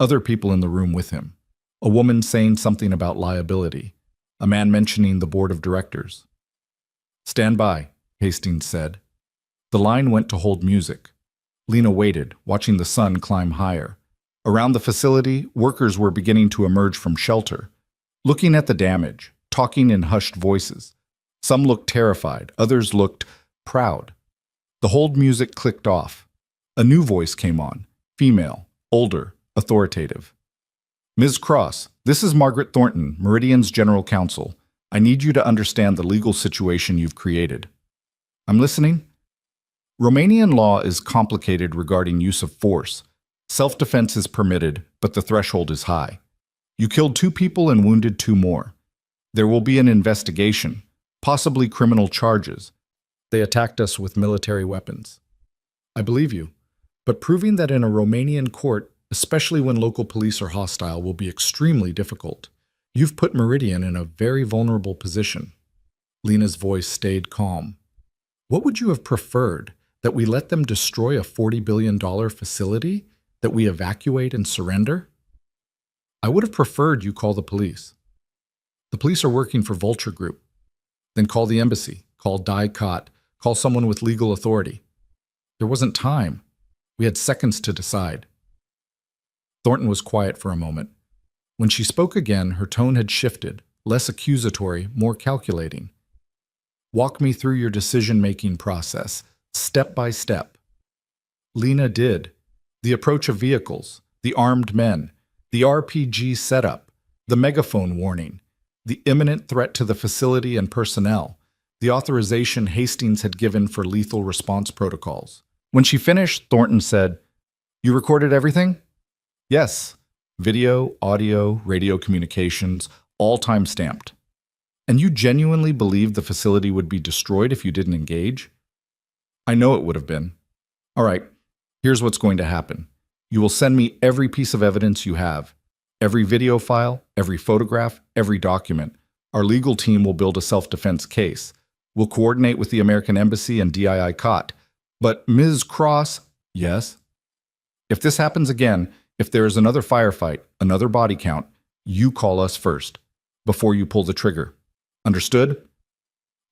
Other people in the room with him. A woman saying something about liability. A man mentioning the board of directors. "Stand by," Hastings said. The line went to hold music. Lena waited, watching the sun climb higher. Around the facility, workers were beginning to emerge from shelter, looking at the damage, talking in hushed voices. Some looked terrified, others looked proud. The hold music clicked off. A new voice came on, female, older, authoritative. "Ms. Cross, this is Margaret Thornton, Meridian's General Counsel. I need you to understand the legal situation you've created." "I'm listening." "Romanian law is complicated regarding use of force. Self-defense is permitted, but the threshold is high. You killed 2 people and wounded 2 more. There will be an investigation, possibly criminal charges. They attacked us with military weapons." "I believe you, but proving that in a Romanian court, especially when local police are hostile, will be extremely difficult. You've put Meridian in a very vulnerable position." Lena's voice stayed calm. "What would you have preferred? That we let them destroy a $40 billion facility? That we evacuate and surrender?" I would have preferred you call the police. The police are working for Vulture Group. Then call the embassy, call DICOT, call someone with legal authority. There wasn't time. We had seconds to decide. Thornton was quiet for a moment. When she spoke again, her tone had shifted, less accusatory, more calculating. Walk me through your decision-making process, step by step. Lena did. The approach of vehicles, the armed men, the RPG setup, the megaphone warning, the imminent threat to the facility and personnel, the authorization Hastings had given for lethal response protocols. When she finished, Thornton said, "You recorded everything?" "Yes. Video, audio, radio communications, all time-stamped." "And you genuinely believed the facility would be destroyed if you didn't engage?" "I know it would have been." "All right, here's what's going to happen. You will send me every piece of evidence you have. Every video file, every photograph, every document. Our legal team will build a self-defense case. We'll coordinate with the American Embassy and DICOT. But Ms. Cross..." "Yes?" "If this happens again, if there is another firefight, another body count, you call us first, before you pull the trigger. Understood?"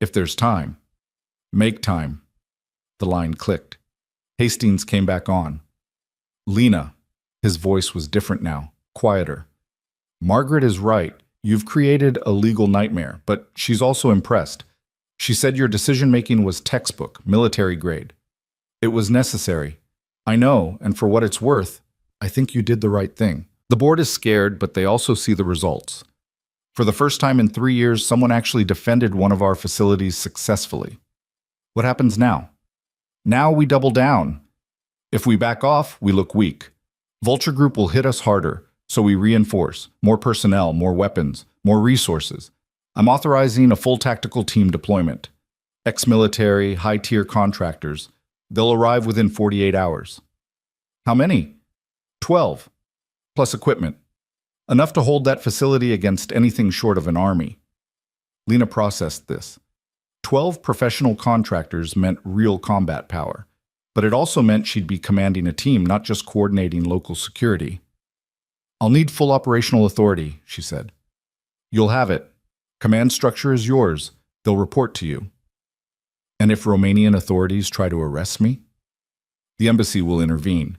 "If there's time." "Make time." The line clicked. Hastings came back on. "Lena," his voice was different now, quieter. "Margaret is right. You've created a legal nightmare, but she's also impressed. She said your decision-making was textbook, military grade. It was necessary. I know, and for what it's worth, I think you did the right thing. The board is scared, but they also see the results. For the first time in 3 years, someone actually defended one of our facilities successfully. What happens now? Now we double down. If we back off, we look weak. Vulture Group will hit us harder, so we reinforce. More personnel, more weapons, more resources. I'm authorizing a full tactical team deployment. Ex-military, high-tier contractors. They'll arrive within 48 hours. How many? 12, plus equipment. Enough to hold that facility against anything short of an army. Lena processed this. 12 professional contractors meant real combat power, but it also meant she'd be commanding a team, not just coordinating local security. "I'll need full operational authority," she said. "You'll have it. Command structure is yours. They'll report to you." "And if Romanian authorities try to arrest me?" "The embassy will intervene.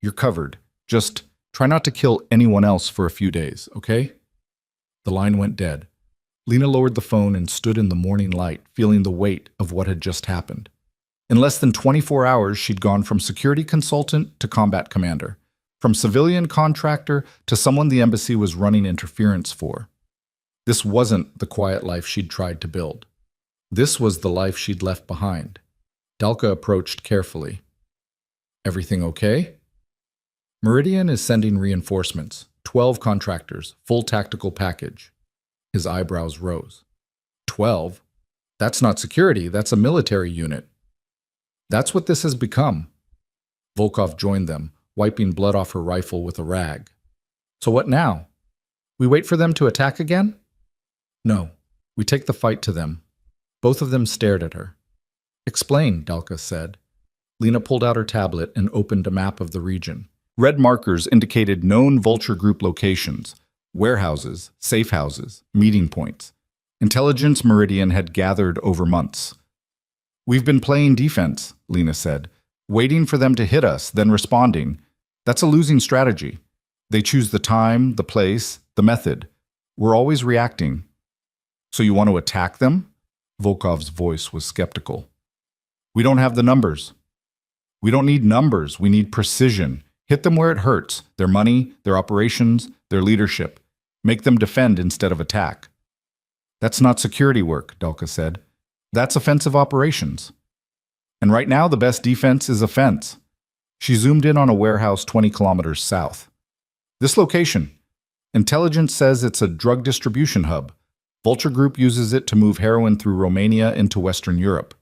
You're covered. Just try not to kill anyone else for a few days, okay?" The line went dead. Lena lowered the phone and stood in the morning light, feeling the weight of what had just happened. In less than 24 hours, she'd gone from security consultant to combat commander, from civilian contractor to someone the embassy was running interference for. This wasn't the quiet life she'd tried to build. This was the life she'd left behind. Dalka approached carefully. "Everything okay?" "Meridian is sending reinforcements. 12 contractors, full tactical package." His eyebrows rose. 12? That's not security, that's a military unit. That's what this has become. Volkov joined them, wiping blood off her rifle with a rag. "So what now? We wait for them to attack again?" "No, we take the fight to them." Both of them stared at her. "Explain," Dalka said. Lena pulled out her tablet and opened a map of the region. Red markers indicated known Vulture Group locations, warehouses, safe houses, meeting points. Intelligence Meridian had gathered over months. "We've been playing defense," Lena said, "waiting for them to hit us, then responding. That's a losing strategy. They choose the time, the place, the method. We're always reacting." "So you want to attack them?" Volkov's voice was skeptical. "We don't have the numbers." "We don't need numbers, we need precision. Hit them where it hurts, their money, their operations, their leadership. Make them defend instead of attack." "That's not security work," Dalka said. "That's offensive operations. And right now the best defense is offense." She zoomed in on a warehouse 20 kilometers south. "This location. Intelligence says it's a drug distribution hub. Vulture Group uses it to move heroin through Romania into Western Europe.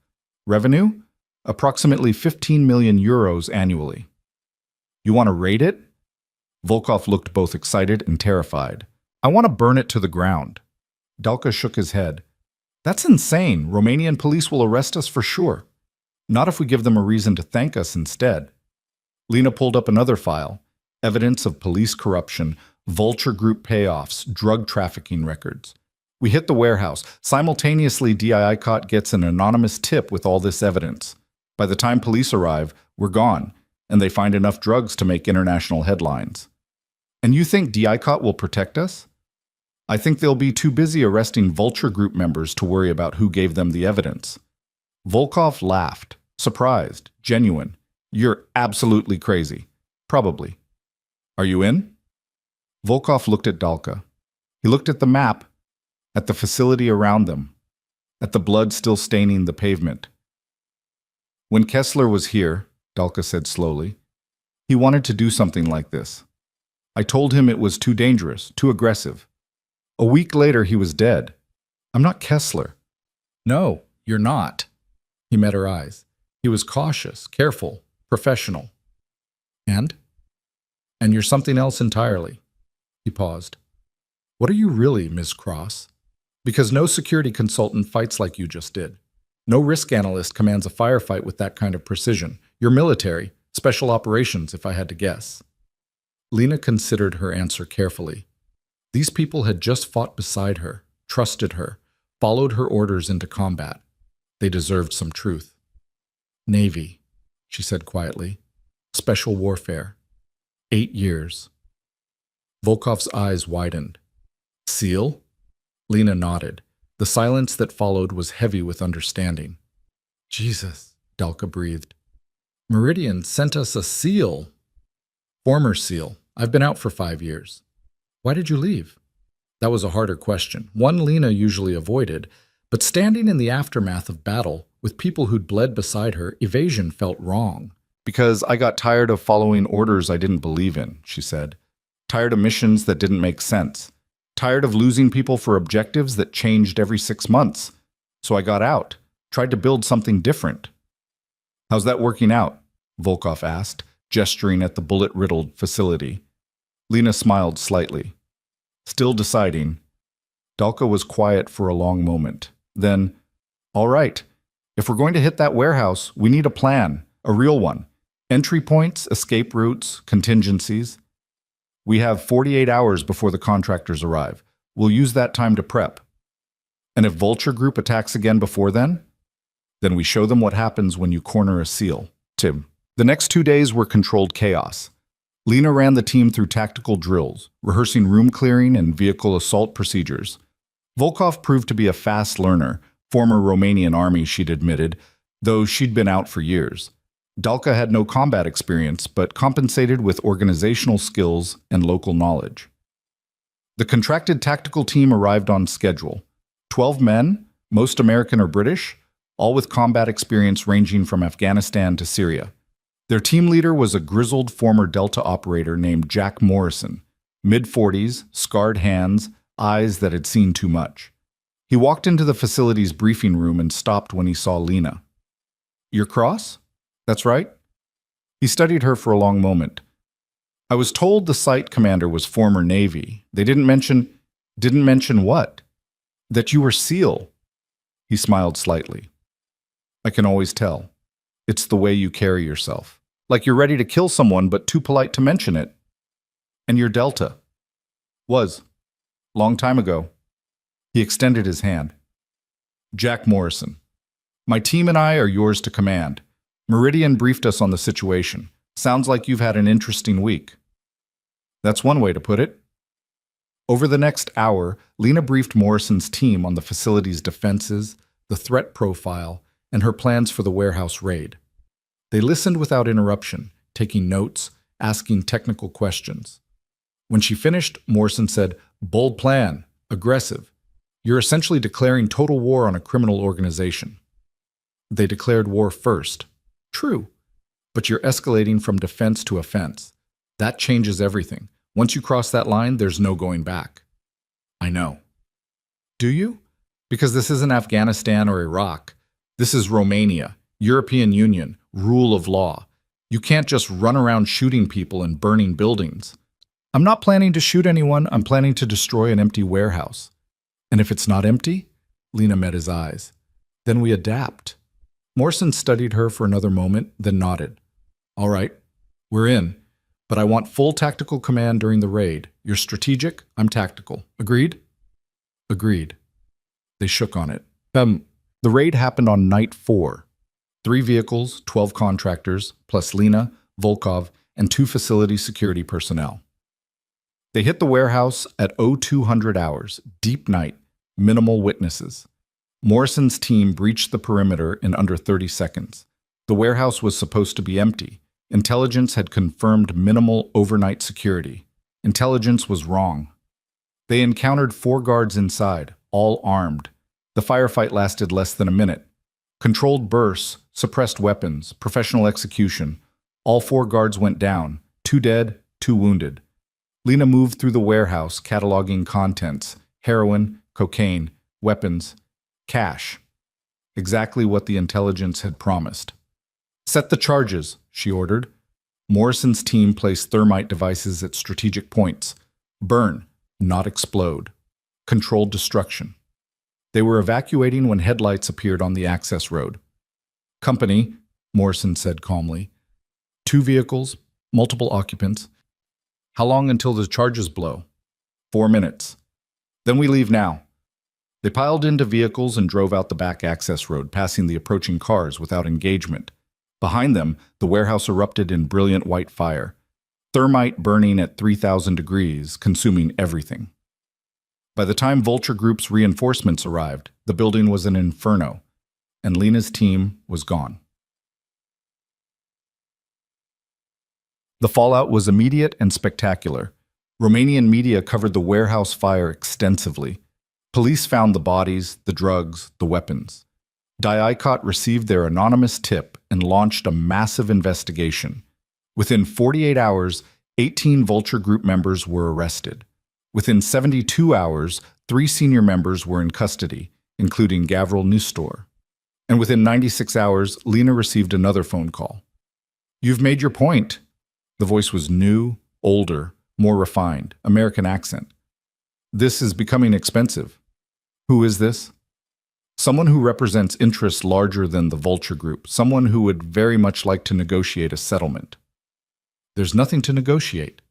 Revenue? Approximately 15 million euros annually." "You want to raid it?" Volkov looked both excited and terrified. "I want to burn it to the ground." Dalka shook his head. "That's insane. Romanian police will arrest us for sure. Not if we give them a reason to thank us instead." Lena pulled up another file. Evidence of police corruption, vulture group payoffs, drug trafficking records. We hit the warehouse. Simultaneously, DIICOT gets an anonymous tip with all this evidence. By the time police arrive, we're gone, and they find enough drugs to make international headlines. And you think DIICOT will protect us? I think they'll be too busy arresting vulture group members to worry about who gave them the evidence. Volkov laughed, surprised, genuine. You're absolutely crazy. Probably. Are you in? Volkov looked at Dalka. He looked at the map, at the facility around them, at the blood still staining the pavement. When Kessler was here, Dalka said slowly, he wanted to do something like this. I told him it was too dangerous, too aggressive. A week later, he was dead. I'm not Kessler. No, you're not. He met her eyes. He was cautious, careful, professional. And you're something else entirely. He paused. What are you really, Ms. Cross? Because no security consultant fights like you just did. No risk analyst commands a firefight with that kind of precision. You're military, special operations, if I had to guess. Lena considered her answer carefully. These people had just fought beside her, trusted her, followed her orders into combat. They deserved some truth. Navy, she said quietly. Special warfare. 8 years. Volkov's eyes widened. SEAL? Lena nodded. The silence that followed was heavy with understanding. Jesus, Dalka breathed. Meridian sent us a SEAL. Former SEAL. I've been out for 5 years. Why did you leave? That was a harder question, one Lena usually avoided, but standing in the aftermath of battle, with people who'd bled beside her, evasion felt wrong. Because I got tired of following orders I didn't believe in, she said. Tired of missions that didn't make sense. Tired of losing people for objectives that changed every 6 months. So I got out, tried to build something different. How's that working out? Volkov asked, gesturing at the bullet-riddled facility. Lena smiled slightly. Still deciding. Dalka was quiet for a long moment. Then, all right, if we're going to hit that warehouse, we need a plan, a real one. Entry points, escape routes, contingencies. We have 48 hours before the contractors arrive. We'll use that time to prep. And if Vulture Group attacks again before then we show them what happens when you corner a SEAL. Tim. The next 2 days were controlled chaos. Lena ran the team through tactical drills, rehearsing room clearing and vehicle assault procedures. Volkov proved to be a fast learner, former Romanian army, she'd admitted, though she'd been out for years. Dalka had no combat experience, but compensated with organizational skills and local knowledge. The contracted tactical team arrived on schedule. 12 men, most American or British, all with combat experience ranging from Afghanistan to Syria. Their team leader was a grizzled former Delta operator named Jack Morrison, mid-40s, scarred hands, eyes that had seen too much. He walked into the facility's briefing room and stopped when he saw Lena. You're Cross? That's right? He studied her for a long moment. I was told the site commander was former Navy. They didn't mention what? That you were SEAL. He smiled slightly. I can always tell. It's the way you carry yourself. Like you're ready to kill someone, but too polite to mention it. And you're Delta. Was. Long time ago. He extended his hand. Jack Morrison. My team and I are yours to command. Meridian briefed us on the situation. Sounds like you've had an interesting week. That's one way to put it. Over the next hour, Lena briefed Morrison's team on the facility's defenses, the threat profile, and her plans for the warehouse raid. They listened without interruption, taking notes, asking technical questions. When she finished, Morrison said, Bold plan, aggressive. You're essentially declaring total war on a criminal organization. They declared war first. True. But you're escalating from defense to offense. That changes everything. Once you cross that line, there's no going back. I know. Do you? Because this isn't Afghanistan or Iraq. This is Romania, European Union, rule of law. You can't just run around shooting people and burning buildings. I'm not planning to shoot anyone. I'm planning to destroy an empty warehouse. And if it's not empty? Lena met his eyes. Then we adapt. Morrison studied her for another moment, then nodded. All right, we're in. But I want full tactical command during the raid. You're strategic, I'm tactical. Agreed? Agreed. They shook on it. The raid happened on night 4. 3 vehicles, 12 contractors, plus Lena, Volkov, and 2 facility security personnel. They hit the warehouse at 0200 hours, deep night, minimal witnesses. Morrison's team breached the perimeter in under 30 seconds. The warehouse was supposed to be empty. Intelligence had confirmed minimal overnight security. Intelligence was wrong. They encountered 4 guards inside, all armed. The firefight lasted less than a minute. Controlled bursts, suppressed weapons, professional execution. All 4 guards went down, 2 dead, 2 wounded. Lena moved through the warehouse, cataloging contents: heroin, cocaine, weapons, cash. Exactly what the intelligence had promised. Set the charges, she ordered. Morrison's team placed thermite devices at strategic points. Burn, not explode. Controlled destruction. They were evacuating when headlights appeared on the access road. Company, Morrison said calmly. 2 vehicles, multiple occupants. How long until the charges blow? 4 minutes. Then we leave now. They piled into vehicles and drove out the back access road, passing the approaching cars without engagement. Behind them, the warehouse erupted in brilliant white fire. Thermite burning at 3,000 degrees, consuming everything. By the time Vulture Group's reinforcements arrived, the building was an inferno, and Lena's team was gone. The fallout was immediate and spectacular. Romanian media covered the warehouse fire extensively. Police found the bodies, the drugs, the weapons. DIICOT received their anonymous tip and launched a massive investigation. Within 48 hours, 18 Vulture Group members were arrested. Within 72 hours, 3 senior members were in custody, including Gavril Nestor. And within 96 hours, Lena received another phone call. "You've made your point." The voice was new, older, more refined, American accent. "This is becoming expensive." "Who is this?" "Someone who represents interests larger than the Vulture Group, someone who would very much like to negotiate a settlement." "There's nothing to negotiate."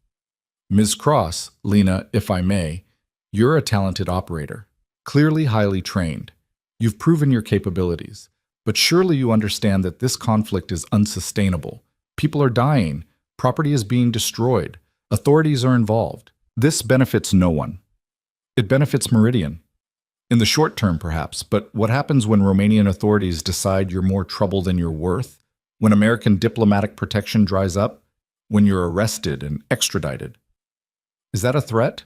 "Ms. Cross, Lena, if I may, you're a talented operator, clearly highly trained. You've proven your capabilities, but surely you understand that this conflict is unsustainable. People are dying, property is being destroyed, authorities are involved. This benefits no one. It benefits Meridian. In the short term, perhaps, but what happens when Romanian authorities decide you're more trouble than you're worth? When American diplomatic protection dries up? When you're arrested and extradited? Is that a threat?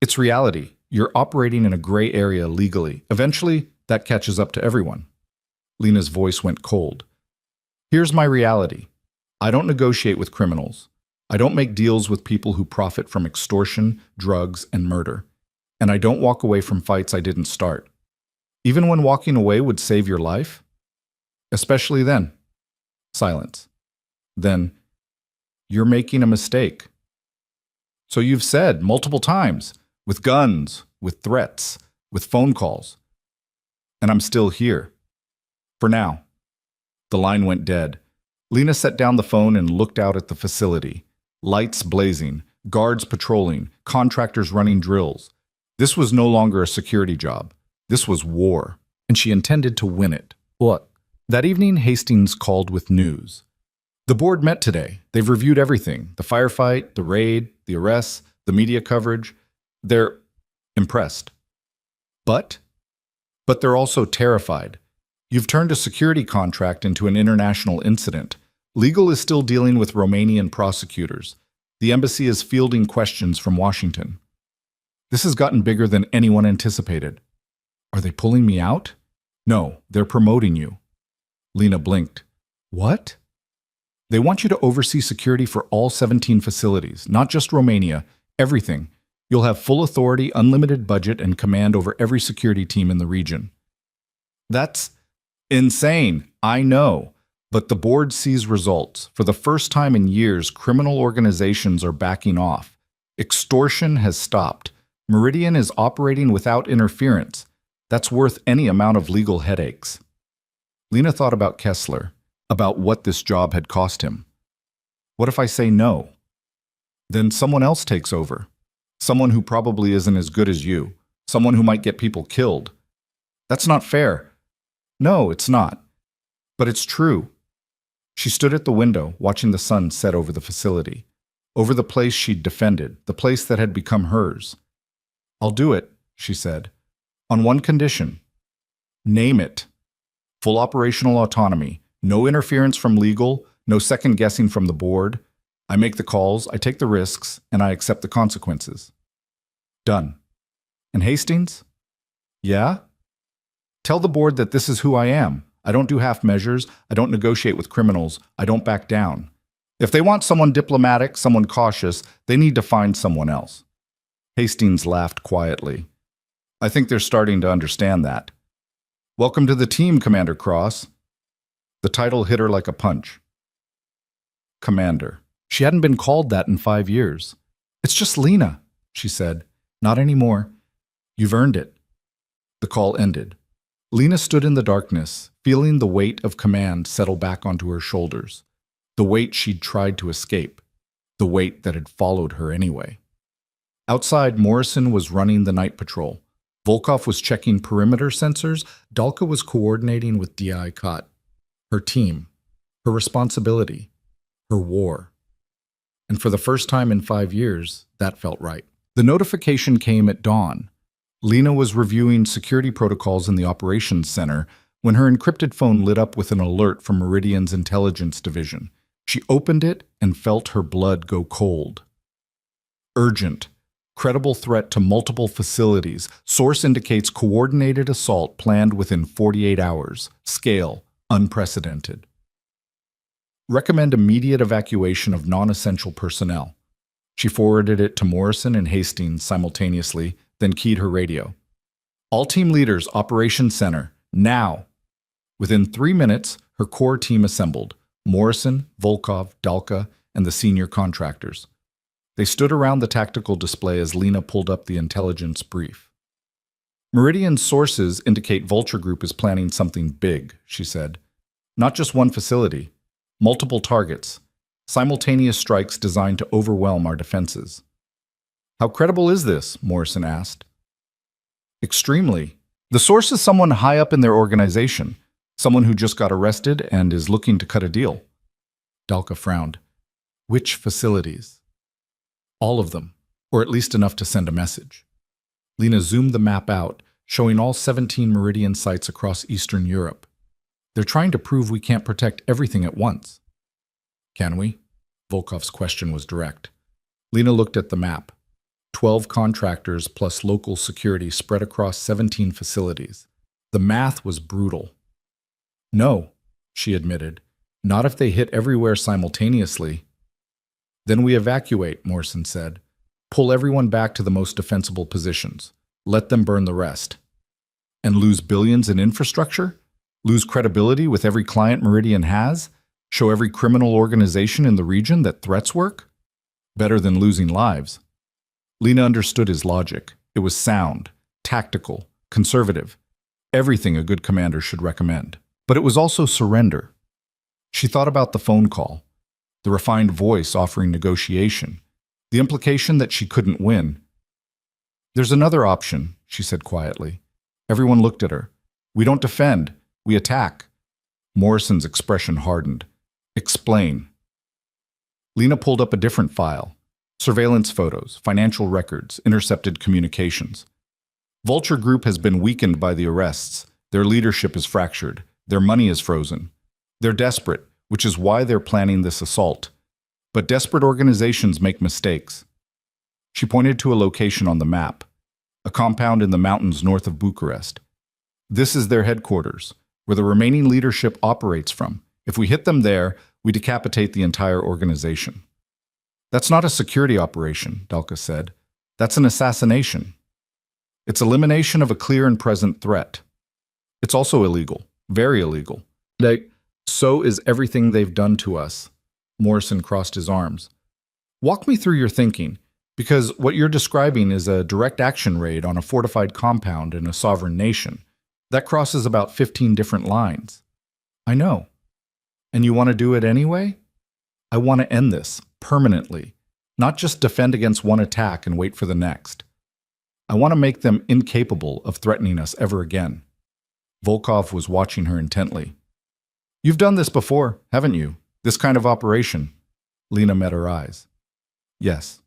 It's reality. You're operating in a gray area legally. Eventually, that catches up to everyone. Lena's voice went cold. Here's my reality. I don't negotiate with criminals. I don't make deals with people who profit from extortion, drugs, and murder. And I don't walk away from fights I didn't start. Even when walking away would save your life? Especially then. Silence. Then, you're making a mistake. So you've said multiple times, with guns, with threats, with phone calls. And I'm still here. For now. The line went dead. Lena set down the phone and looked out at the facility. Lights blazing, guards patrolling, contractors running drills. This was no longer a security job. This was war, and she intended to win it. What? That evening, Hastings called with news. The board met today. They've reviewed everything. The firefight, the raid, the arrests, the media coverage. They're impressed. But they're also terrified. You've turned a security contract into an international incident. Legal is still dealing with Romanian prosecutors. The embassy is fielding questions from Washington. This has gotten bigger than anyone anticipated. Are they pulling me out? No, they're promoting you. Lena blinked. What? They want you to oversee security for all 17 facilities, not just Romania, everything. You'll have full authority, unlimited budget, and command over every security team in the region. That's insane, I know. But the board sees results. For the first time in years, criminal organizations are backing off. Extortion has stopped. Meridian is operating without interference. That's worth any amount of legal headaches. Lena thought about Kessler, about what this job had cost him. What if I say no? Then someone else takes over. Someone who probably isn't as good as you. Someone who might get people killed. That's not fair. No, it's not. But it's true. She stood at the window, watching the sun set over the facility, over the place she'd defended, the place that had become hers. I'll do it, she said, on one condition. Name it. Full operational autonomy, no interference from legal, no second guessing from the board. I make the calls, I take the risks, and I accept the consequences. Done. And Hastings? Yeah? Tell the board that this is who I am. I don't do half measures. I don't negotiate with criminals. I don't back down. If they want someone diplomatic, someone cautious, they need to find someone else. Hastings laughed quietly. I think they're starting to understand that. Welcome to the team, Commander Cross. The title hit her like a punch. Commander. She hadn't been called that in 5 years. It's just Lena, she said. Not anymore. You've earned it. The call ended. Lena stood in the darkness, feeling the weight of command settle back onto her shoulders. The weight she'd tried to escape. The weight that had followed her anyway. Outside, Morrison was running the night patrol. Volkov was checking perimeter sensors. Dalka was coordinating with DI Kot. Her team. Her responsibility. Her war. And for the first time in 5 years, that felt right. The notification came at dawn. Lena was reviewing security protocols in the operations center when her encrypted phone lit up with an alert from Meridian's intelligence division. She opened it and felt her blood go cold. Urgent. Credible threat to multiple facilities. Source indicates coordinated assault planned within 48 hours. Scale. Unprecedented. Recommend immediate evacuation of non-essential personnel. She forwarded it to Morrison and Hastings simultaneously, then keyed her radio. All team leaders, Operations Center, now! Within 3 minutes, her core team assembled. Morrison, Volkov, Dalka, and the senior contractors. They stood around the tactical display as Lena pulled up the intelligence brief. Meridian's sources indicate Vulture Group is planning something big, she said. Not just one facility. Multiple targets. Simultaneous strikes designed to overwhelm our defenses. How credible is this? Morrison asked. Extremely. The source is someone high up in their organization, someone who just got arrested and is looking to cut a deal. Dalka frowned. Which facilities? All of them, or at least enough to send a message. Lena zoomed the map out, showing all 17 Meridian sites across Eastern Europe. They're trying to prove we can't protect everything at once. Can we? Volkov's question was direct. Lena looked at the map. 12 contractors plus local security spread across 17 facilities. The math was brutal. No, she admitted. Not if they hit everywhere simultaneously. Then we evacuate, Morrison said. Pull everyone back to the most defensible positions. Let them burn the rest. And lose billions in infrastructure? Lose credibility with every client Meridian has? Show every criminal organization in the region that threats work? Better than losing lives. Lena understood his logic. It was sound, tactical, conservative. Everything a good commander should recommend. But it was also surrender. She thought about the phone call, the refined voice offering negotiation, the implication that she couldn't win. There's another option, she said quietly. Everyone looked at her. We don't defend, we attack. Morrison's expression hardened. Explain. Lena pulled up a different file. Surveillance photos, financial records, intercepted communications. Vulture Group has been weakened by the arrests. Their leadership is fractured. Their money is frozen. They're desperate, which is why they're planning this assault. But desperate organizations make mistakes. She pointed to a location on the map, a compound in the mountains north of Bucharest. This is their headquarters, where the remaining leadership operates from. If we hit them there, we decapitate the entire organization. That's not a security operation, Dalka said. That's an assassination. It's elimination of a clear and present threat. It's also illegal, very illegal. So is everything they've done to us. Morrison crossed his arms. Walk me through your thinking, because what you're describing is a direct action raid on a fortified compound in a sovereign nation. That crosses about 15 different lines. I know. And you want to do it anyway? I want to end this, permanently. not just defend against one attack and wait for the next. I want to make them incapable of threatening us ever again. Volkov was watching her intently. You've done this before, haven't you? This kind of operation. Lena met her eyes. Yes.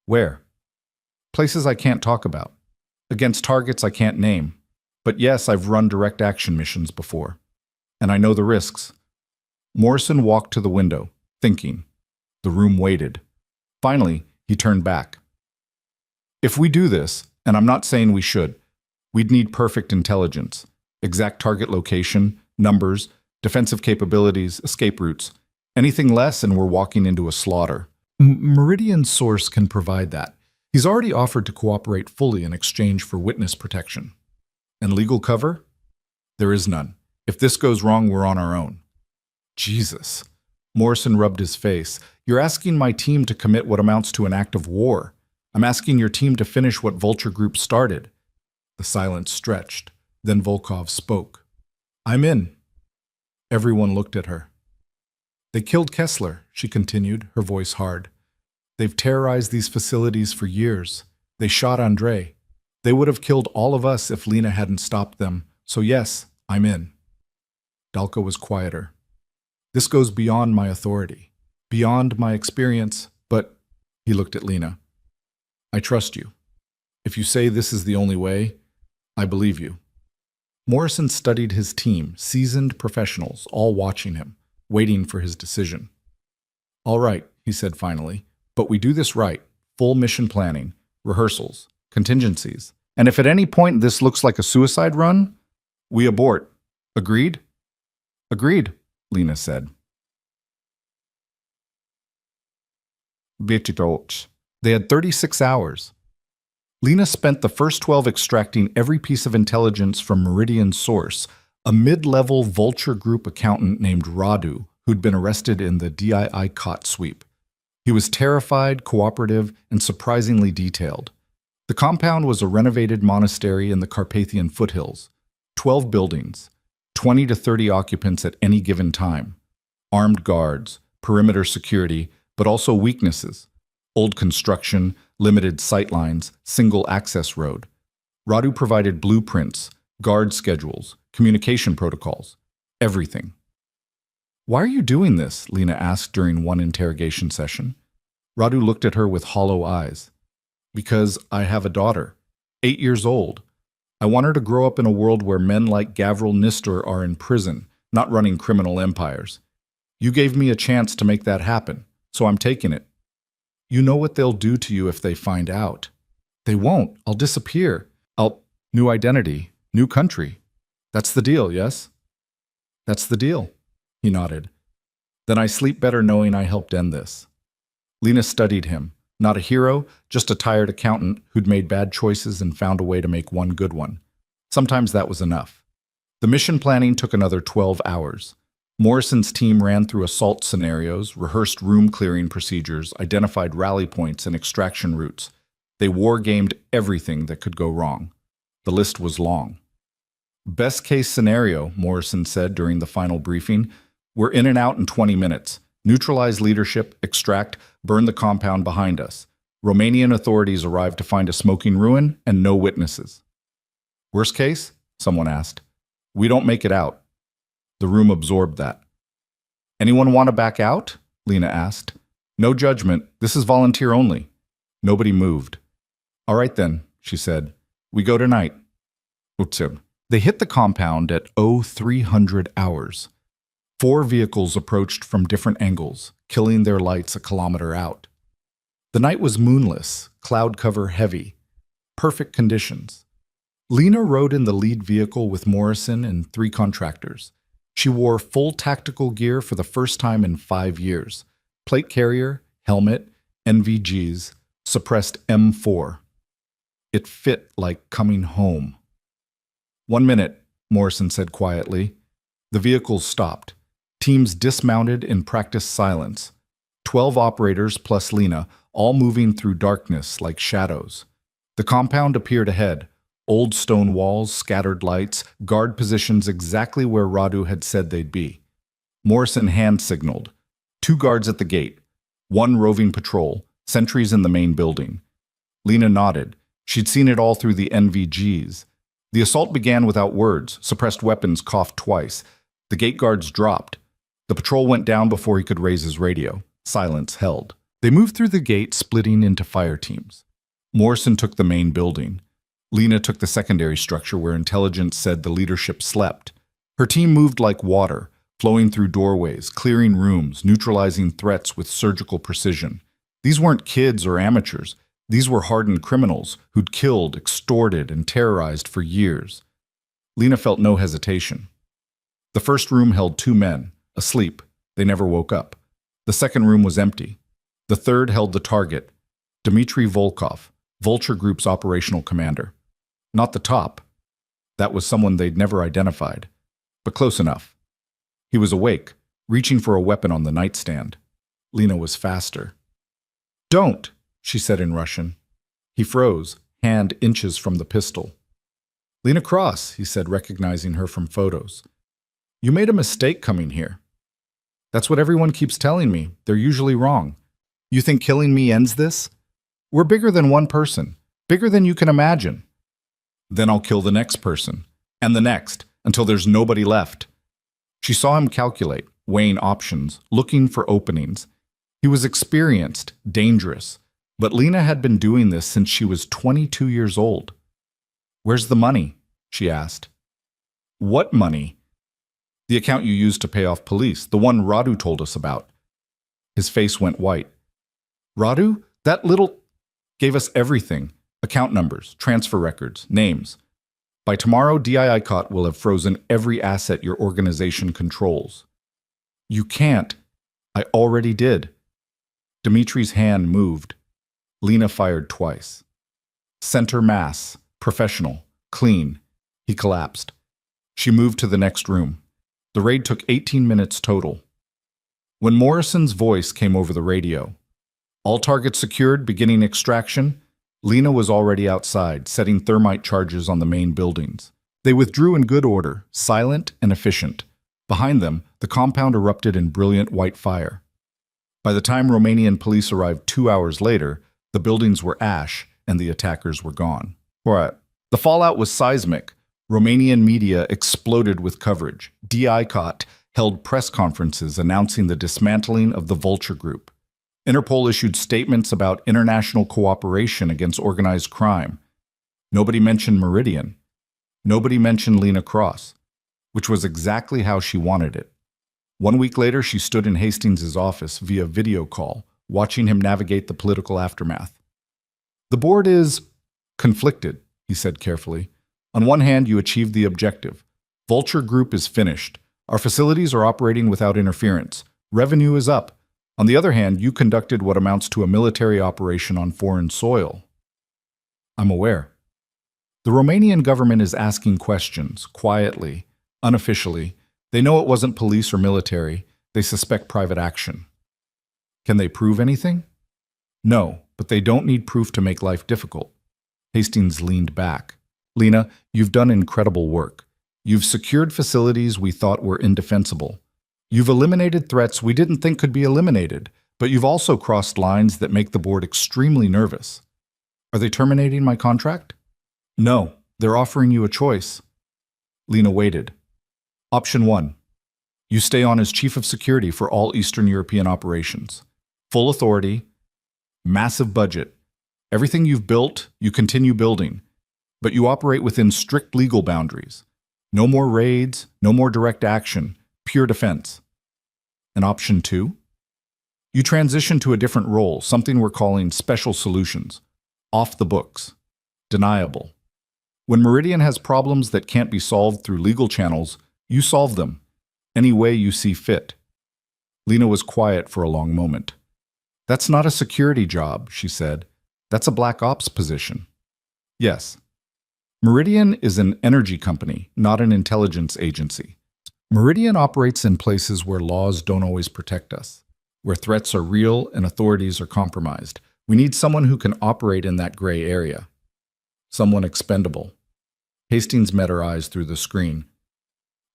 Where? Places I can't talk about. Against targets I can't name. But yes, I've run direct action missions before. And I know the risks. Morrison walked to the window, thinking. The room waited. Finally, he turned back. If we do this, and I'm not saying we should, we'd need perfect intelligence, exact target location, numbers, defensive capabilities, escape routes. Anything less and we're walking into a slaughter. Meridian Source can provide that. He's already offered to cooperate fully in exchange for witness protection. And legal cover? There is none. If this goes wrong, we're on our own. Jesus. Morrison rubbed his face. You're asking my team to commit what amounts to an act of war. I'm asking your team to finish what Vulture Group started. The silence stretched. Then Volkov spoke. I'm in. Everyone looked at her. They killed Kessler, she continued, her voice hard. They've terrorized these facilities for years. They shot Andrei. They would have killed all of us if Lena hadn't stopped them. So yes, I'm in. Dalka was quieter. This goes beyond my authority, beyond my experience, but he looked at Lena. I trust you. If you say this is the only way, I believe you. Morrison studied his team, seasoned professionals, all watching him, waiting for his decision. All right, he said finally, but we do this right, full mission planning, rehearsals, contingencies. And if at any point this looks like a suicide run, we abort. Agreed? Agreed, Lena said. They had 36 hours. Lena spent the first 12 extracting every piece of intelligence from Meridian Source, a mid-level Vulture Group accountant named Radu, who'd been arrested in the DII COT sweep. He was terrified, cooperative, and surprisingly detailed. The compound was a renovated monastery in the Carpathian foothills. 12 buildings, 20 to 30 occupants at any given time. Armed guards, perimeter security, but also weaknesses. Old construction, limited sightlines, single access road. Radu provided blueprints, guard schedules, communication protocols, everything. Why are you doing this? Lena asked during one interrogation session. Radu looked at her with hollow eyes. Because I have a daughter, 8 years old. I want her to grow up in a world where men like Gavril Nistor are in prison, not running criminal empires. You gave me a chance to make that happen, so I'm taking it. You know what they'll do to you if they find out. They won't. I'll disappear. New identity, new country. That's the deal, yes? That's the deal, he nodded. Then I sleep better knowing I helped end this. Lena studied him. Not a hero, just a tired accountant who'd made bad choices and found a way to make one good one. Sometimes that was enough. The mission planning took another 12 hours. Morrison's team ran through assault scenarios, rehearsed room-clearing procedures, identified rally points and extraction routes. They war-gamed everything that could go wrong. The list was long. Best case scenario, Morrison said during the final briefing, we're in and out in 20 minutes. Neutralize leadership, extract, burn the compound behind us. Romanian authorities arrive to find a smoking ruin and no witnesses. Worst case? Someone asked. We don't make it out. The room absorbed that. Anyone want to back out? Lena asked. No judgment. This is volunteer only. Nobody moved. All right then, she said. We go tonight. They hit the compound at 0300 hours. 4 vehicles approached from different angles, killing their lights a kilometer out. The night was moonless, cloud cover heavy. Perfect conditions. Lena rode in the lead vehicle with Morrison and 3 contractors. She wore full tactical gear for the first time in 5 years. Plate carrier, helmet, NVGs, suppressed M4. It fit like coming home. 1 minute, Morrison said quietly. The vehicles stopped. Teams dismounted in practiced silence. 12 operators plus Lena, all moving through darkness like shadows. The compound appeared ahead. Old stone walls, scattered lights, guard positions exactly where Radu had said they'd be. Morrison hand-signaled. 2 guards at the gate. 1 roving patrol. Sentries in the main building. Lena nodded. She'd seen it all through the NVGs. The assault began without words. Suppressed weapons coughed twice. The gate guards dropped. The patrol went down before he could raise his radio. Silence held. They moved through the gate, splitting into fire teams. Morrison took the main building. Lena took the secondary structure where intelligence said the leadership slept. Her team moved like water, flowing through doorways, clearing rooms, neutralizing threats with surgical precision. These weren't kids or amateurs. These were hardened criminals who'd killed, extorted, and terrorized for years. Lena felt no hesitation. The first room held 2 men, asleep. They never woke up. The second room was empty. The third held the target, Dmitry Volkov, Vulture Group's operational commander. Not the top. That was someone they'd never identified, but close enough. He was awake, reaching for a weapon on the nightstand. Lena was faster. "Don't," she said in Russian. He froze, hand inches from the pistol. "Lena Cross," he said, recognizing her from photos. "You made a mistake coming here." "That's what everyone keeps telling me. They're usually wrong. You think killing me ends this? We're bigger than one person, bigger than you can imagine." "Then I'll kill the next person, and the next, until there's nobody left." She saw him calculate, weighing options, looking for openings. He was experienced, dangerous, but Lena had been doing this since she was 22 years old. "Where's the money?" she asked. "What money?" "The account you used to pay off police, the one Radu told us about." His face went white. "Radu? That little—" "Gave us everything. Account numbers, transfer records, names. By tomorrow, DIICOT will have frozen every asset your organization controls." "You can't." "I already did." Dimitri's hand moved. Lena fired twice. Center mass, professional, clean. He collapsed. She moved to the next room. The raid took 18 minutes total. When Morrison's voice came over the radio, "All targets secured, beginning extraction," Lena was already outside, setting thermite charges on the main buildings. They withdrew in good order, silent and efficient. Behind them, the compound erupted in brilliant white fire. By the time Romanian police arrived 2 hours later, the buildings were ash and the attackers were gone. What? The fallout was seismic. Romanian media exploded with coverage. DIICOT held press conferences announcing the dismantling of the Vulture Group. Interpol issued statements about international cooperation against organized crime. Nobody mentioned Meridian. Nobody mentioned Lena Cross, which was exactly how she wanted it. 1 week later, she stood in Hastings' office via video call, watching him navigate the political aftermath. "The board is conflicted," he said carefully. "On one hand, you achieved the objective. Vulture Group is finished. Our facilities are operating without interference. Revenue is up. On the other hand, you conducted what amounts to a military operation on foreign soil." "I'm aware." "The Romanian government is asking questions, quietly, unofficially. They know it wasn't police or military. They suspect private action." "Can they prove anything?" "No, but they don't need proof to make life difficult." Hastings leaned back. "Lena, you've done incredible work. You've secured facilities we thought were indefensible. You've eliminated threats we didn't think could be eliminated, but you've also crossed lines that make the board extremely nervous. Are they terminating my contract?" "No, they're offering you a choice." Lena waited. "Option 1. You stay on as Chief of Security for all Eastern European operations. Full authority, massive budget. Everything you've built, you continue building, but you operate within strict legal boundaries. No more raids, no more direct action, pure defense." And option 2? You transition to a different role, something we're calling special solutions. Off the books. Deniable. When Meridian has problems that can't be solved through legal channels, you solve them, any way you see fit. Lena was quiet for a long moment. "That's not a security job," she said. "That's a black ops position." "Yes. Meridian is an energy company, not an intelligence agency. Meridian operates in places where laws don't always protect us, where threats are real and authorities are compromised. We need someone who can operate in that gray area. Someone expendable." Hastings met her eyes through the screen.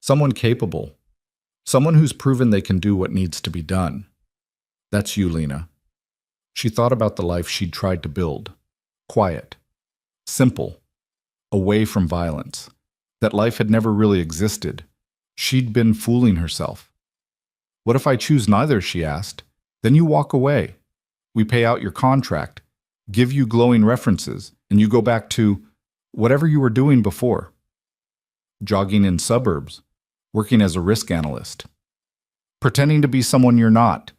"Someone capable. Someone who's proven they can do what needs to be done. That's you, Lena." She thought about the life she'd tried to build. Quiet. Simple. Away from violence. That life had never really existed. She'd been fooling herself. What if I choose neither, she asked. Then you walk away. We pay out your contract, give you glowing references, and you go back to whatever you were doing before. Jogging in suburbs, working as a risk analyst, pretending to be someone you're not.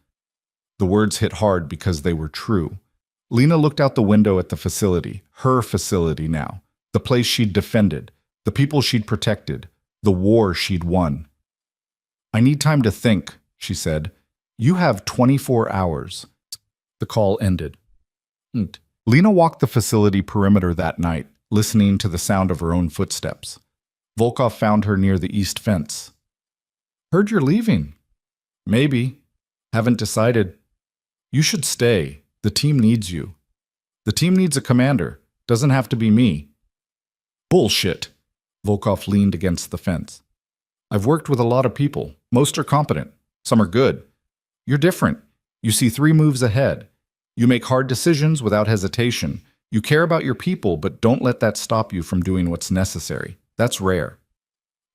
The words hit hard because they were true. Lena looked out the window at the facility, her facility now, the place she'd defended, the people she'd protected, the war she'd won. I need time to think, she said. You have 24 hours. The call ended. Lena walked the facility perimeter that night, listening to the sound of her own footsteps. Volkov found her near the east fence. Heard you're leaving. Maybe. Haven't decided. You should stay. The team needs you. The team needs a commander. Doesn't have to be me. Bullshit. Volkov leaned against the fence. I've worked with a lot of people. Most are competent. Some are good. You're different. You see 3 moves ahead. You make hard decisions without hesitation. You care about your people, but don't let that stop you from doing what's necessary. That's rare.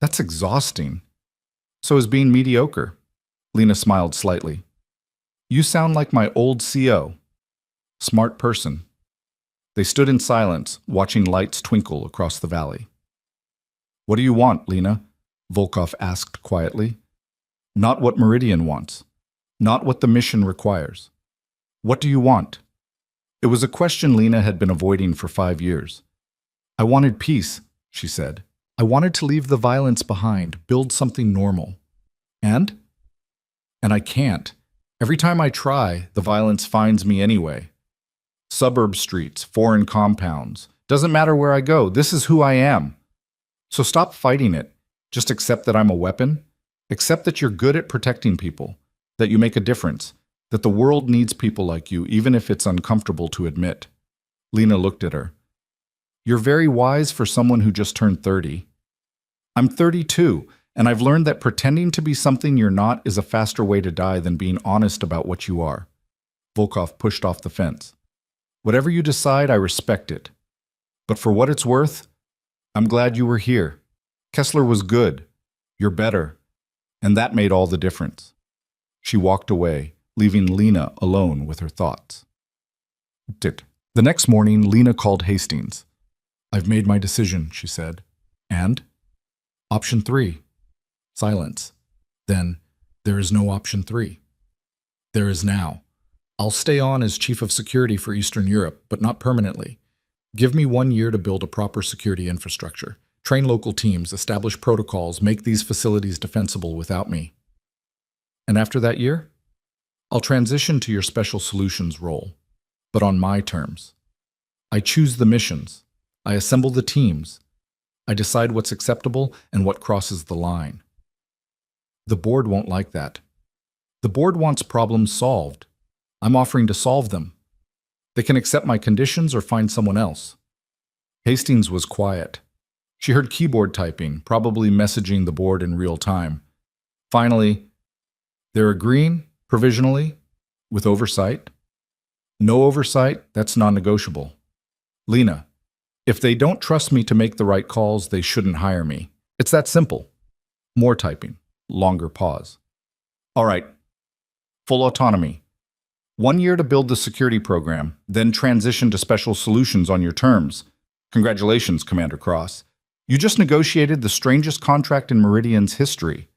That's exhausting. So is being mediocre. Lena smiled slightly. You sound like my old CO. Smart person. They stood in silence, watching lights twinkle across the valley. What do you want, Lena? Volkov asked quietly. Not what Meridian wants. Not what the mission requires. What do you want? It was a question Lena had been avoiding for 5 years. I wanted peace, she said. I wanted to leave the violence behind, build something normal. And? And I can't. Every time I try, the violence finds me anyway. Suburb streets, foreign compounds. Doesn't matter where I go, this is who I am. So stop fighting it. Just accept that I'm a weapon. Accept that you're good at protecting people, that you make a difference, that the world needs people like you, even if it's uncomfortable to admit. Lena looked at her. You're very wise for someone who just turned 30. I'm 32, and I've learned that pretending to be something you're not is a faster way to die than being honest about what you are. Volkov pushed off the fence. Whatever you decide, I respect it. But for what it's worth, I'm glad you were here. Kessler was good. You're better. And that made all the difference. She walked away, leaving Lena alone with her thoughts. The next morning, Lena called Hastings. I've made my decision, she said. And? Option 3. Silence. Then, there is no option 3. There is now. I'll stay on as Chief of Security for Eastern Europe, but not permanently. Give me 1 year to build a proper security infrastructure, train local teams, establish protocols, make these facilities defensible without me. And after that year, I'll transition to your special solutions role, but on my terms. I choose the missions. I assemble the teams. I decide what's acceptable and what crosses the line. The board won't like that. The board wants problems solved. I'm offering to solve them. They can accept my conditions or find someone else. Hastings was quiet. She heard keyboard typing, probably messaging the board in real time. Finally, they're agreeing, provisionally, with oversight. No oversight, that's non-negotiable. Lena, if they don't trust me to make the right calls, they shouldn't hire me. It's that simple. More typing, longer pause. All right, full autonomy. 1 year to build the security program, then transition to special solutions on your terms. Congratulations, Commander Cross. You just negotiated the strangest contract in Meridian's history.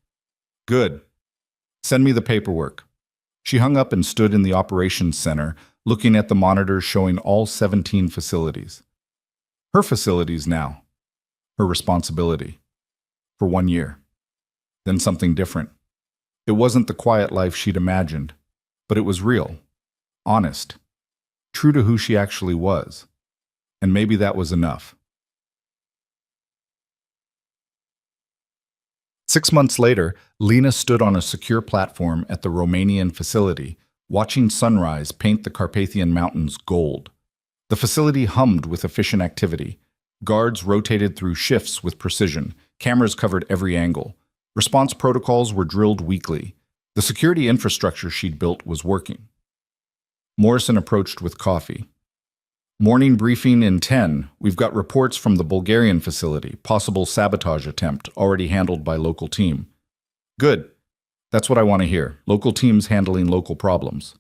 Good. Send me the paperwork. She hung up and stood in the operations center, looking at the monitors showing all 17 facilities. Her facilities now. Her responsibility. For 1 year. Then something different. It wasn't the quiet life she'd imagined, but it was real, honest, true to who she actually was. And maybe that was enough. 6 months later, Lena stood on a secure platform at the Romanian facility, watching sunrise paint the Carpathian Mountains gold. The facility hummed with efficient activity. Guards rotated through shifts with precision. Cameras covered every angle. Response protocols were drilled weekly. The security infrastructure she'd built was working. Morrison approached with coffee. Morning briefing in 10. We've got reports from the Bulgarian facility, possible sabotage attempt, already handled by local team. Good. That's what I want to hear. Local teams handling local problems.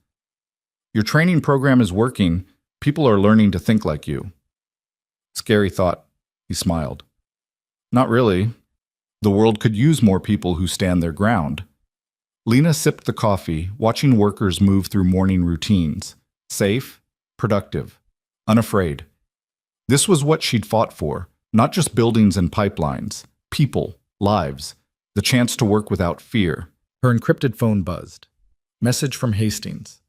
Your training program is working. People are learning to think like you. Scary thought. He smiled. Not really. The world could use more people who stand their ground. Lena sipped the coffee, watching workers move through morning routines. Safe, productive, unafraid. This was what she'd fought for, not just buildings and pipelines, people, lives, the chance to work without fear. Her encrypted phone buzzed. Message from Hastings.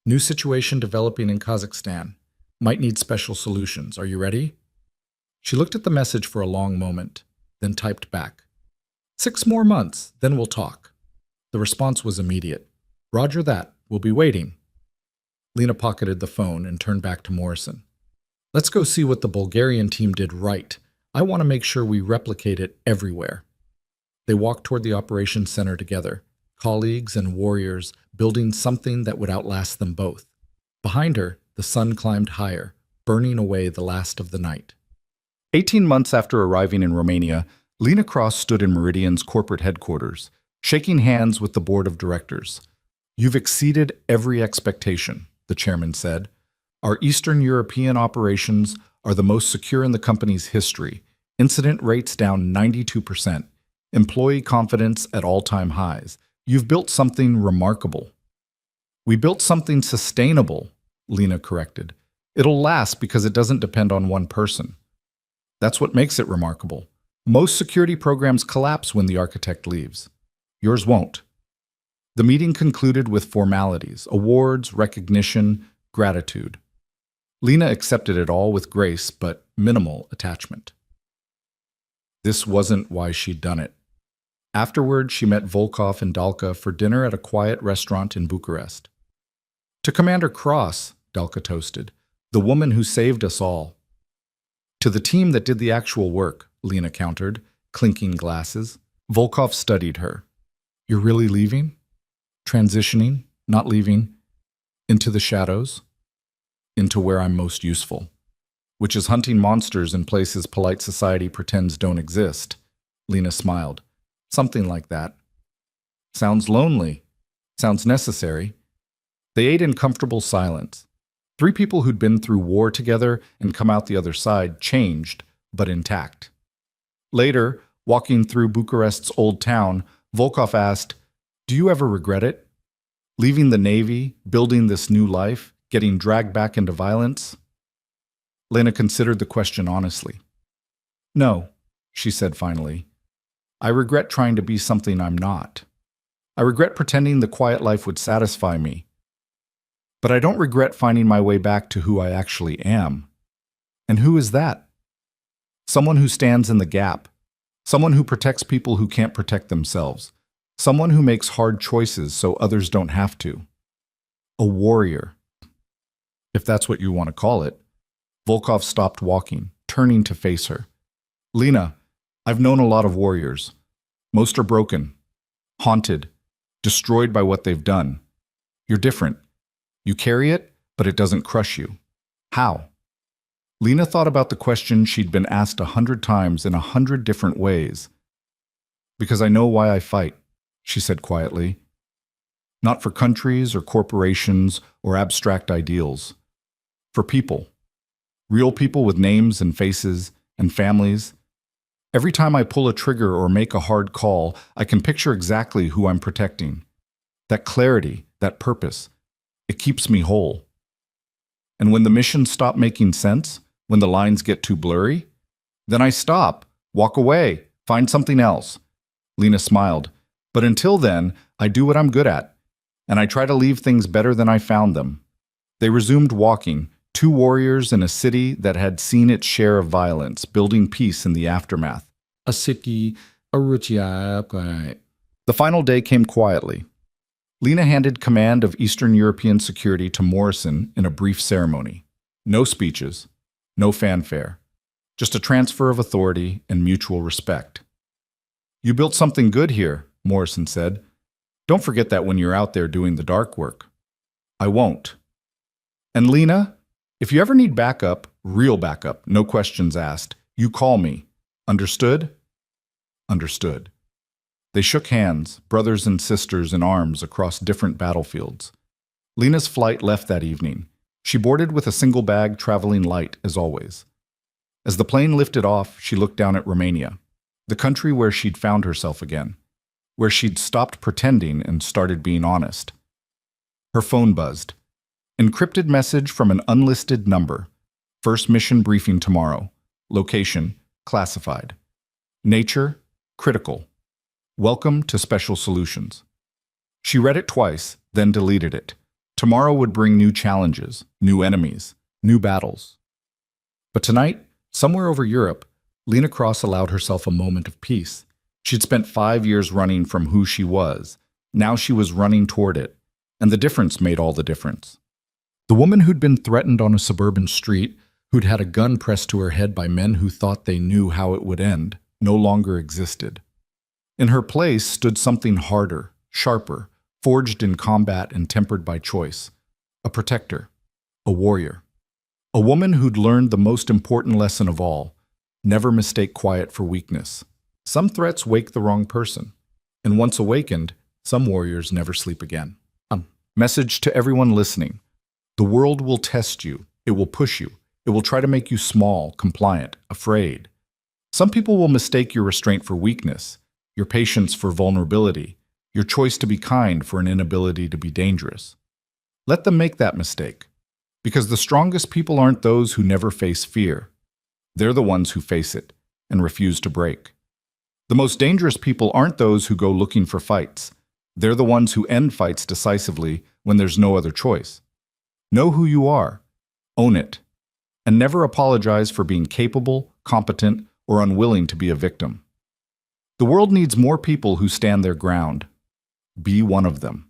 New situation developing in Kazakhstan. Might need special solutions. Are you ready? She looked at the message for a long moment, then typed back. 6 more months, then we'll talk. The response was immediate. Roger that. We'll be waiting. Lena pocketed the phone and turned back to Morrison. Let's go see what the Bulgarian team did right. I want to make sure we replicate it everywhere. They walked toward the operations center together, colleagues and warriors building something that would outlast them both. Behind her, the sun climbed higher, burning away the last of the night. 18 months after arriving in Romania, Lena Cross stood in Meridian's corporate headquarters, shaking hands with the board of directors. You've exceeded every expectation, the chairman said. Our Eastern European operations are the most secure in the company's history. Incident rates down 92%. Employee confidence at all-time highs. You've built something remarkable. We built something sustainable, Lena corrected. It'll last because it doesn't depend on one person. That's what makes it remarkable. Most security programs collapse when the architect leaves. Yours won't. The meeting concluded with formalities, awards, recognition, gratitude. Lena accepted it all with grace, but minimal attachment. This wasn't why she'd done it. Afterward, she met Volkov and Dalka for dinner at a quiet restaurant in Bucharest. To Commander Cross, Dalka toasted, the woman who saved us all. To the team that did the actual work, Lena countered, clinking glasses. Volkov studied her. You're really leaving? Transitioning, not leaving, into the shadows? Into where I'm most useful, which is hunting monsters in places polite society pretends don't exist. Lena smiled. Something like that. Sounds lonely. Sounds necessary. They ate in comfortable silence. 3 people who'd been through war together and come out the other side, changed, but intact. Later, walking through Bucharest's old town, Volkov asked, Do you ever regret it? Leaving the Navy, building this new life, getting dragged back into violence? Lena considered the question honestly. No, she said finally. I regret trying to be something I'm not. I regret pretending the quiet life would satisfy me. But I don't regret finding my way back to who I actually am. And who is that? Someone who stands in the gap. Someone who protects people who can't protect themselves. Someone who makes hard choices so others don't have to. A warrior, if that's what you want to call it. Volkov stopped walking, turning to face her. Lena, I've known a lot of warriors. Most are broken, haunted, destroyed by what they've done. You're different. You carry it, but it doesn't crush you. How? Lena thought about the question she'd been asked 100 times in 100 different ways. Because I know why I fight, she said quietly. Not for countries or corporations or abstract ideals. For people. Real people with names and faces and families. Every time I pull a trigger or make a hard call, I can picture exactly who I'm protecting. That clarity, that purpose, it keeps me whole. And when the missions stop making sense, when the lines get too blurry, then I stop, walk away, find something else. Lena smiled. But until then, I do what I'm good at, and I try to leave things better than I found them. They resumed walking, 2 warriors in a city that had seen its share of violence, building peace in the aftermath. A city, the final day came quietly. Lena handed command of Eastern European security to Morrison in a brief ceremony. No speeches, no fanfare, just a transfer of authority and mutual respect. You built something good here, Morrison said. Don't forget that when you're out there doing the dark work. I won't. And Lena, if you ever need backup, real backup, no questions asked, you call me. Understood? Understood. They shook hands, brothers and sisters in arms across different battlefields. Lena's flight left that evening. She boarded with a single bag, traveling light, as always. As the plane lifted off, she looked down at Romania, the country where she'd found herself again, where she'd stopped pretending and started being honest. Her phone buzzed. Encrypted message from an unlisted number. First mission briefing tomorrow. Location, classified. Nature, critical. Welcome to Special Solutions. She read it twice, then deleted it. Tomorrow would bring new challenges, new enemies, new battles. But tonight, somewhere over Europe, Lena Cross allowed herself a moment of peace. She'd spent 5 years running from who she was. Now she was running toward it, and the difference made all the difference. The woman who'd been threatened on a suburban street, who'd had a gun pressed to her head by men who thought they knew how it would end, no longer existed. In her place stood something harder, sharper, forged in combat and tempered by choice. A protector, a warrior. A woman who'd learned the most important lesson of all: never mistake quiet for weakness. Some threats wake the wrong person, and once awakened, some warriors never sleep again. Message to everyone listening. The world will test you. It will push you. It will try to make you small, compliant, afraid. Some people will mistake your restraint for weakness, your patience for vulnerability, your choice to be kind for an inability to be dangerous. Let them make that mistake, because the strongest people aren't those who never face fear. They're the ones who face it and refuse to break. The most dangerous people aren't those who go looking for fights. They're the ones who end fights decisively when there's no other choice. Know who you are, own it, and never apologize for being capable, competent, or unwilling to be a victim. The world needs more people who stand their ground. Be one of them.